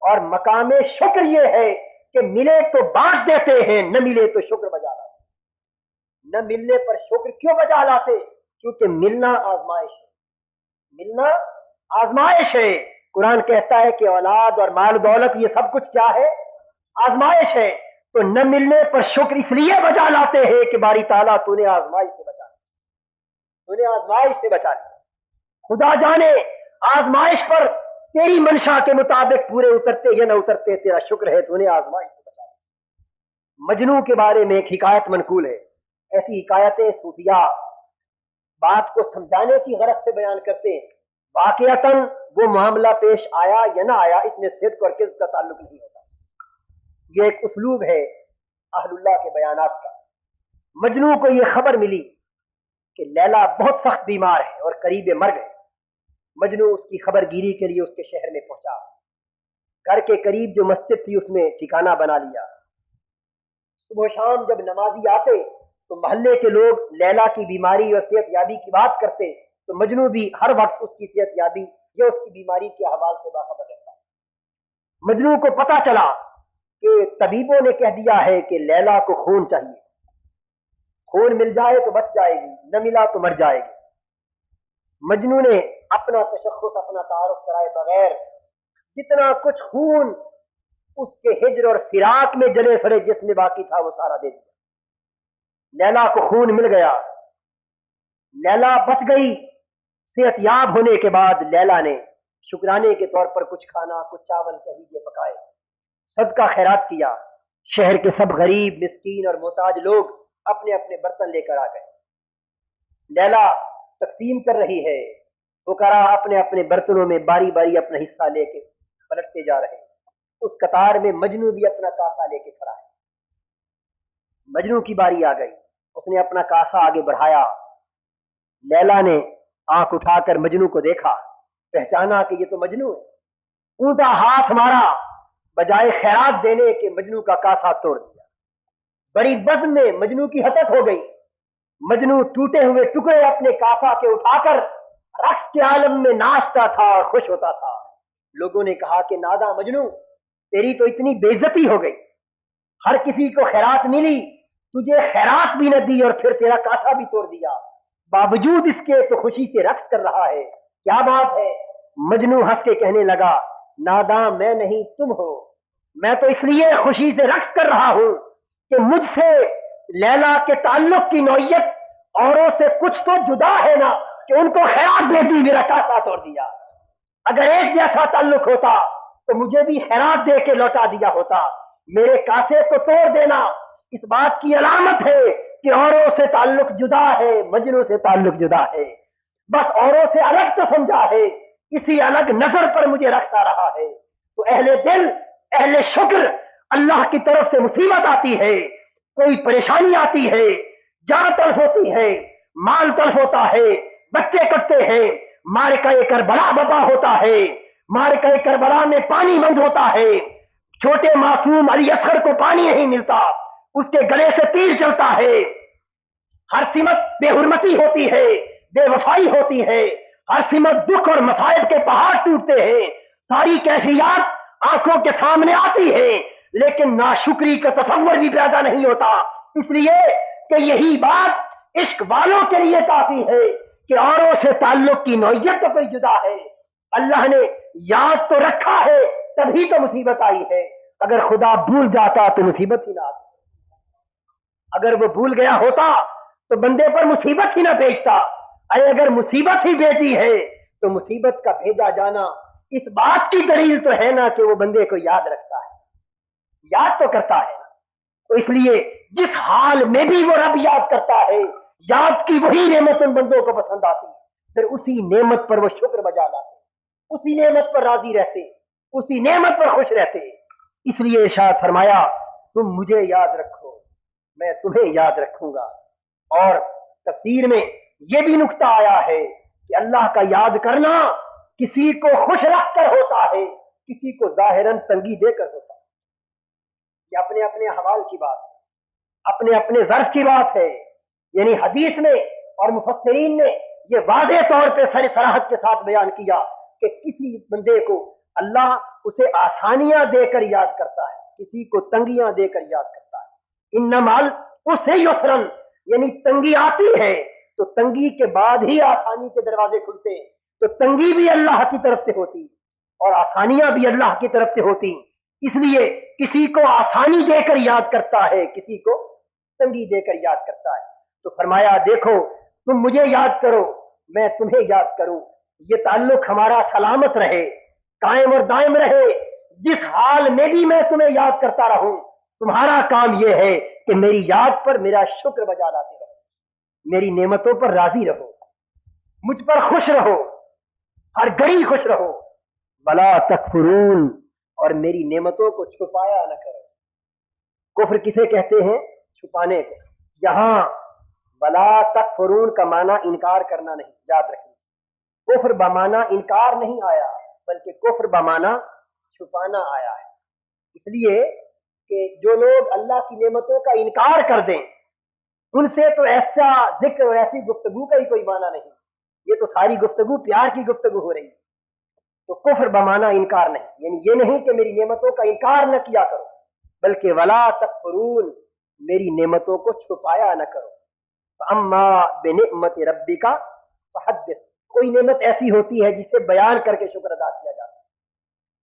اور مقام شکر یہ ہے کہ ملے تو بانٹ دیتے ہیں، نہ ملے تو شکر بجا لاتے. نہ ملنے پر شکر کیوں بجا لاتے؟ کیونکہ ملنا آزمائش ہے، ملنا آزمائش ہے. قرآن کہتا ہے کہ اولاد اور مال دولت یہ سب کچھ کیا ہے؟ آزمائش ہے. تو نہ ملنے پر شکر اس لیے بجا لاتے ہیں کہ باری تعالیٰ تو نے آزمائش سے بچا لیا، تو نے آزمائش سے بچا لیا. خدا جانے آزمائش پر تیری منشا کے مطابق پورے اترتے یا نہ اترتے، تیرا شکر ہے تو نے آزمائش سے بچا لیا. مجنو کے بارے میں ایک حکایت منقول ہے. ایسی حکایتیں صوفیاء بات کو سمجھانے کی غرض سے بیان کرتے ہیں. واقعتاً وہ معاملہ پیش آیا یا نہ آیا اس میں صدق اور کذب کا تعلق نہیں ہوتا. یہ ایک اسلوب ہے اہل اللہ کے بیانات کا. مجنو کو یہ خبر ملی کہ لیلا بہت سخت بیمار ہے اور قریب مرگ ہے. مجنو اس کی خبر گیری کے لیے اس کے شہر میں پہنچا. گھر کے قریب جو مسجد تھی اس میں ٹھکانہ بنا لیا. صبح و شام جب نمازی آتے تو محلے کے لوگ لیلا کی بیماری اور صحت یابی کی بات کرتے تو مجنو بھی ہر وقت اس کی صحت یابی یا اس کی بیماری کے حوال سے باخبر رہتا. مجنو کو پتا چلا کہ طبیبوں نے کہہ دیا ہے کہ لیلا کو خون چاہیے، خون مل جائے تو بچ جائے گی، نہ ملا تو مر جائے گی. مجنو نے اپنا تشخص، اپنا تعارف کرائے بغیر جتنا کچھ خون اس کے ہجر اور فراق میں جلے سڑے جس میں باقی تھا وہ سارا دے دیا. لیلا کو خون مل گیا، لیلا بچ گئی. صحت یاب ہونے کے بعد لیلا نے شکرانے کے طور پر کچھ کھانا، کچھ چاول کہیے پکائے، صدقہ خیرات کیا. شہر کے سب غریب، مسکین اور محتاج لوگ اپنے اپنے برتن لے کر آ گئے. لیلا تقسیم کر رہی ہے، فقراء اپنے اپنے برتنوں میں باری باری اپنا حصہ لے کے پلٹتے جا رہے ہیں. اس قطار میں مجنو بھی اپنا کاسا لے کے کھڑا ہے. مجنو کی باری آ گئی، اس نے اپنا کاسا آگے بڑھایا. لیلا نے آنکھ اٹھا کر مجنو کو دیکھا، پہچانا کہ یہ تو مجنو ہے. اونٹا ہاتھ مارا، بجائے خیرات دینے کے مجنو کا کاسا توڑ دیا. بڑی بزم میں مجنو کی ہتک ہو گئی. مجنو ٹوٹے ہوئے ٹکڑے اپنے کاسا کے اٹھا کر رقص کے عالم میں ناچتا تھا اور خوش ہوتا تھا. لوگوں نے کہا کہ نادا مجنو، تیری تو اتنی بے عزتی ہو گئی، ہر کسی کو خیرات ملی، تجھے خیرات بھی نہ دی اور پھر تیرا کاسا بھی توڑ دیا. باوجود اس کے تو خوشی سے رقص کر رہا ہے، کیا بات ہے؟ مجنو ہنس کے کہنے لگا، ناداں میں نہیں تم ہو، میں تو اس لیے خوشی سے رقص کر رہا ہوں کہ مجھ سے لیلا کے تعلق کی نوعیت اوروں سے کچھ تو جدا ہے نا، کہ ان کو خیرات دے دی، میرا کاسا توڑ دیا۔ اگر ایک جیسا تعلق ہوتا تو مجھے بھی خیرات دے کے لوٹا دیا ہوتا۔ میرے کاسے کو توڑ دینا اس بات کی علامت ہے کہ اوروں سے تعلق جدا ہے، مجنوں سے تعلق جدا ہے۔ بس اوروں سے الگ تو سمجھا ہے، اسی الگ نظر پر مجھے رکھتا رہا ہے۔ تو اہل دل، اہل شکر، اللہ کی طرف سے مصیبت آتی ہے، کوئی پریشانی آتی ہے، جان تلف ہوتی ہے، مال تلف ہوتا ہے، بچے کٹتے ہیں، مارکہ کربلا بپا ہوتا ہے، مارکہ کربلا میں پانی بند ہوتا ہے، چھوٹے معصوم علی اصغر کو پانی نہیں ملتا، اس کے گلے سے تیر چلتا ہے، ہر سمت بے حرمتی ہوتی ہے، بے وفائی ہوتی ہے، ہر سمت دکھ اور مصائب کے پہاڑ ٹوٹتے ہیں، ساری کیفیات آنکھوں کے سامنے آتی ہے، لیکن ناشکری کا تصور بھی پیدا نہیں ہوتا، اس لیے کہ یہی بات عشق والوں کے لیے کافی ہے کہ اوروں سے تعلق کی نوعیت تو کوئی جدا ہے۔ اللہ نے یاد تو رکھا ہے تبھی تو مصیبت آئی ہے، اگر خدا بھول جاتا تو مصیبت ہی نہ آتی، اگر وہ بھول گیا ہوتا تو بندے پر مصیبت ہی نہ بھیجتا، اگر مصیبت ہی بھیجی ہے تو مصیبت کا بھیجا جانا اس بات کی دلیل تو ہے نا کہ وہ بندے کو یاد رکھتا ہے، یاد تو کرتا ہے۔ تو اس لیے جس حال میں بھی وہ رب یاد کرتا ہے، یاد کی وہی نعمت ان بندوں کو پسند آتی، پھر اسی نعمت پر وہ شکر بجا لاتے، اسی نعمت پر راضی رہتے، اسی نعمت پر خوش رہتے۔ اس لیے ارشاد فرمایا تم مجھے یاد رکھو میں تمہیں یاد رکھوں گا۔ اور تفسیر میں یہ بھی نکتہ آیا ہے کہ اللہ کا یاد کرنا کسی کو خوش رکھ کر ہوتا ہے، کسی کو ظاہراً تنگی دے کر ہوتا ہے۔ یہ اپنے اپنے حوال کی بات ہے، اپنے اپنے ظرف کی بات ہے، یعنی حدیث میں اور مفسرین نے یہ واضح طور پہ سر صراحت کے ساتھ بیان کیا کہ کسی بندے کو اللہ اسے آسانیاں دے کر یاد کرتا ہے، کسی کو تنگیاں دے کر یاد کرتا ہے۔ انما اسے یسرن، یعنی تنگی آتی ہے تو تنگی کے بعد ہی آسانی کے دروازے کھلتے ہیں، تو تنگی بھی اللہ کی طرف سے ہوتی اور آسانیاں بھی اللہ کی طرف سے ہوتی، اس لیے کسی کو آسانی دے کر یاد کرتا ہے، کسی کو تنگی دے کر یاد کرتا ہے۔ تو فرمایا دیکھو تم مجھے یاد کرو میں تمہیں یاد کروں، یہ تعلق ہمارا سلامت رہے، قائم اور دائم رہے، جس حال میں بھی میں تمہیں یاد کرتا رہوں۔ تمہارا کام یہ ہے کہ میری یاد پر میرا شکر بجا لاتے رہو، میری نعمتوں پر راضی رہو، مجھ پر خوش رہو، ہر گھڑی خوش رہو، ولا تکفرون، اور میری نعمتوں کو چھپایا نہ کرو۔ کفر کسے کہتے ہیں؟ چھپانے کو۔ یہاں ولا تکفرون کا معنی انکار کرنا نہیں، یاد رکھیں، کفر بمعنی انکار نہیں آیا بلکہ کفر بمعنی چھپانا آیا ہے، اس لیے کہ جو لوگ اللہ کی نعمتوں کا انکار کر دیں ان سے تو ایسا ذکر اور ایسی گفتگو کا ہی کوئی معنی نہیں، یہ تو ساری گفتگو پیار کی گفتگو ہو رہی ہے۔ تو کفر بمعنی انکار نہیں، یعنی یہ نہیں کہ میری نعمتوں کا انکار نہ کیا کرو، بلکہ ولا تکفرون، میری نعمتوں کو چھپایا نہ کرو۔ اما بنعمت ربک فحدث، کوئی نعمت ایسی ہوتی ہے جسے بیان کر کے شکر ادا کیا جاتا ہے،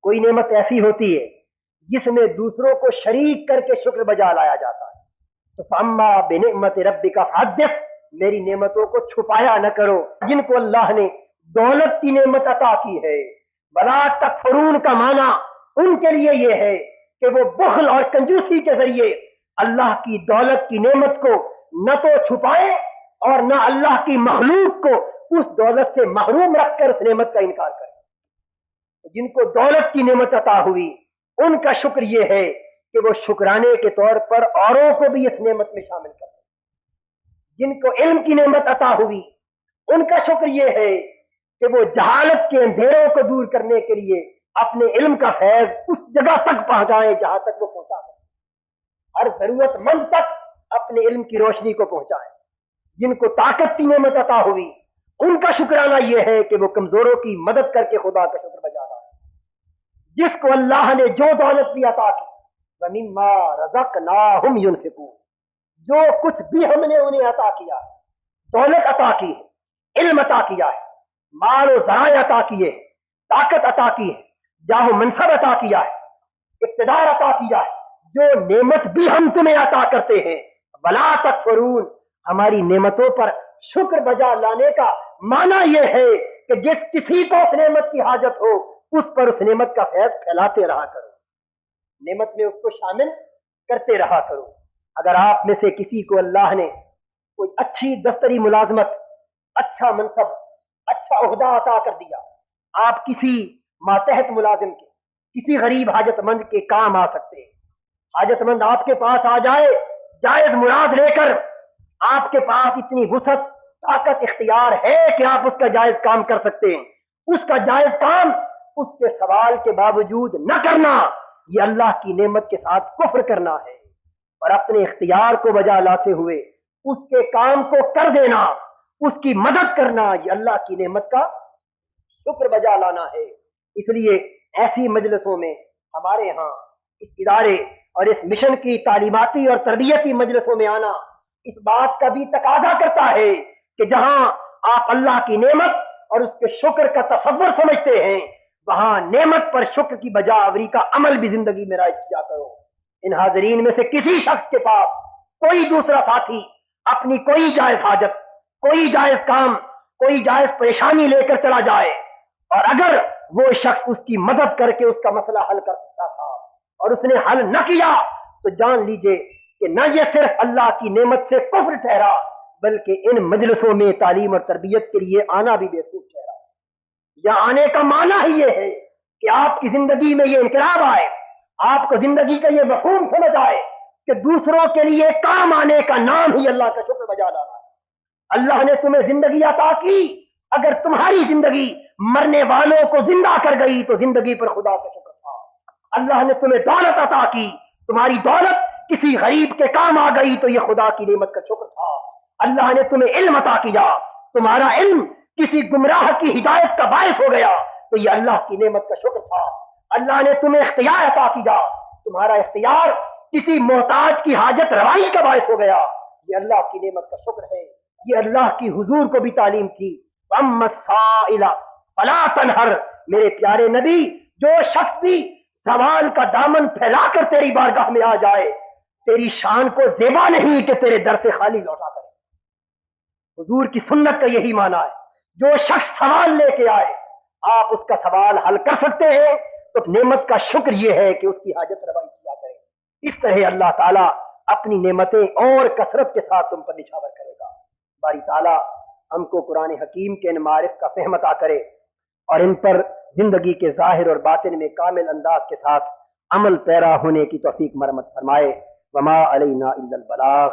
کوئی نعمت ایسی ہوتی ہے جس میں دوسروں کو شریک کر کے شکر بجا لایا جاتا ہے۔ تو فاما بنعمت ربک فحدث، میری نعمتوں کو چھپایا نہ کرو۔ جن کو اللہ نے دولت کی نعمت عطا کی ہے، ولا تکفرون کا معنی ان کے لیے یہ ہے کہ وہ بخل اور کنجوسی کے ذریعے اللہ کی دولت کی نعمت کو نہ تو چھپائیں اور نہ اللہ کی مخلوق کو اس دولت سے محروم رکھ کر اس نعمت کا انکار کریں۔ جن کو دولت کی نعمت عطا ہوئی ان کا شکر یہ ہے کہ وہ شکرانے کے طور پر اوروں کو بھی اس نعمت میں شامل کریں۔ جن کو علم کی نعمت عطا ہوئی ان کا شکر یہ ہے کہ وہ جہالت کے اندھیروں کو دور کرنے کے لیے اپنے علم کا فیض اس جگہ تک پہنچائیں جہاں تک وہ پہنچا سکیں، ہر ضرورت مند تک اپنے علم کی روشنی کو پہنچائیں۔ جن کو طاقت کی نعمت عطا ہوئی ان کا شکرانہ یہ ہے کہ وہ کمزوروں کی مدد کر کے خدا کا شکر بجا رہا ہے۔ جس کو اللہ نے جو دولت بھی عطا کی، وَمِمَّا رَزَقْنَاهُمْ يُنْفِقُونَ، جو کچھ بھی ہم نے انہیں عطا کیا ہے، دولت عطا کی ہے، علم عطا کیا ہے، مال و ذرائع عطا کیے، طاقت عطا کی ہے، جاہ و منصب عطا کیا ہے، اقتدار عطا کیا ہے, جو نعمت بھی ہم تمہیں عطا کرتے ہیں. ولا تکفرون, ہماری نعمتوں پر شکر بجا لانے کا معنی یہ ہے کہ جس کسی کو اس نعمت کی حاجت ہو اس پر اس نعمت کا فیض پھیلاتے رہا کرو, نعمت میں اس کو شامل کرتے رہا کرو. اگر آپ میں سے کسی کو اللہ نے کوئی اچھی دفتری ملازمت, اچھا منصب, اچھا عہدہ عطا کر دیا, آپ کسی ماتحت ملازم کے, کسی غریب حاجت مند کے کام آ سکتے ہیں. حاجت مند آپ کے پاس آ جائے جائز مراد لے کر, آپ کے پاس اتنی وسعت, طاقت, اختیار ہے کہ آپ اس کا جائز کام کر سکتے ہیں. اس کا جائز کام اس کے سوال کے باوجود نہ کرنا, یہ اللہ کی نعمت کے ساتھ کفر کرنا ہے. اور اپنے اختیار کو بجا لاتے ہوئے اس کے کام کو کر دینا, اس کی مدد کرنا, یہ اللہ کی نعمت کا شکر بجا لانا ہے. اس لیے ایسی مجلسوں میں ہمارے ہاں اس ادارے اور اس مشن کی تعلیماتی اور تربیتی مجلسوں میں آنا اس بات کا بھی تقاضا کرتا ہے کہ جہاں آپ اللہ کی نعمت اور اس کے شکر کا تصور سمجھتے ہیں, وہاں نعمت پر شکر کی بجا آوری کا عمل بھی زندگی میں رائج کیا کرو. ان حاضرین میں سے کسی شخص کے پاس کوئی دوسرا ساتھی اپنی کوئی جائز حاجت, کوئی جائز کام, کوئی جائز پریشانی لے کر چلا جائے, اور اگر وہ شخص اس کی مدد کر کے اس کا مسئلہ حل کر سکتا تھا اور اس نے حل نہ کیا, تو جان لیجئے کہ نہ یہ صرف اللہ کی نعمت سے کفر ٹھہرا, بلکہ ان مجلسوں میں تعلیم اور تربیت کے لیے آنا بھی بے سود ٹھہرا. یا آنے کا معنی ہی یہ ہے کہ آپ کی زندگی میں یہ انقلاب آئے, آپ کو زندگی کا یہ مفہوم سمجھ آئے کہ دوسروں کے لیے کام آنے کا نام ہی اللہ کا شکر بجا لانا ہے. اللہ نے تمہیں زندگی عطا کی, اگر تمہاری زندگی مرنے والوں کو زندہ کر گئی تو زندگی پر خدا کا شکر تھا. اللہ نے تمہیں دولت عطا کی, تمہاری دولت کسی غریب کے کام آ گئی تو یہ خدا کی نعمت کا شکر تھا. اللہ نے تمہیں علم عطا کیا, تمہارا علم کسی گمراہ کی ہدایت کا باعث ہو گیا تو یہ اللہ کی نعمت کا شکر تھا. اللہ نے تمہیں اختیار عطا کیا, تمہارا اختیار کسی محتاج کی حاجت روائی کا باعث ہو گیا, یہ اللہ کی نعمت کا شکر ہے. یہ اللہ کی حضور کو بھی تعلیم تھی. اما السائل فلا تنہر, میرے پیارے نبی, جو شخص بھی سوال کا دامن پھیلا کر تیری بارگاہ میں آ جائے, تیری شان کو زیبا نہیں کہ تیرے در سے خالی لوٹا کرے. حضور کی سنت کا یہی معنی ہے, جو شخص سوال لے کے آئے آپ اس کا سوال حل کر سکتے ہیں تو نعمت کا شکر یہ ہے کہ اس کی حاجت روائی کیا کرے. اس طرح اللہ تعالیٰ اپنی نعمتیں اور کثرت کے ساتھ تم پر نچھاور کرے گا. باری تعالیٰ ہم کو قرآن حکیم کے ان معارف کا فہم عطا کرے اور ان پر زندگی کے ظاہر اور باطن میں کامل انداز کے ساتھ عمل پیرا ہونے کی توفیق مرحمت فرمائے. وما علینا الا البلاغ.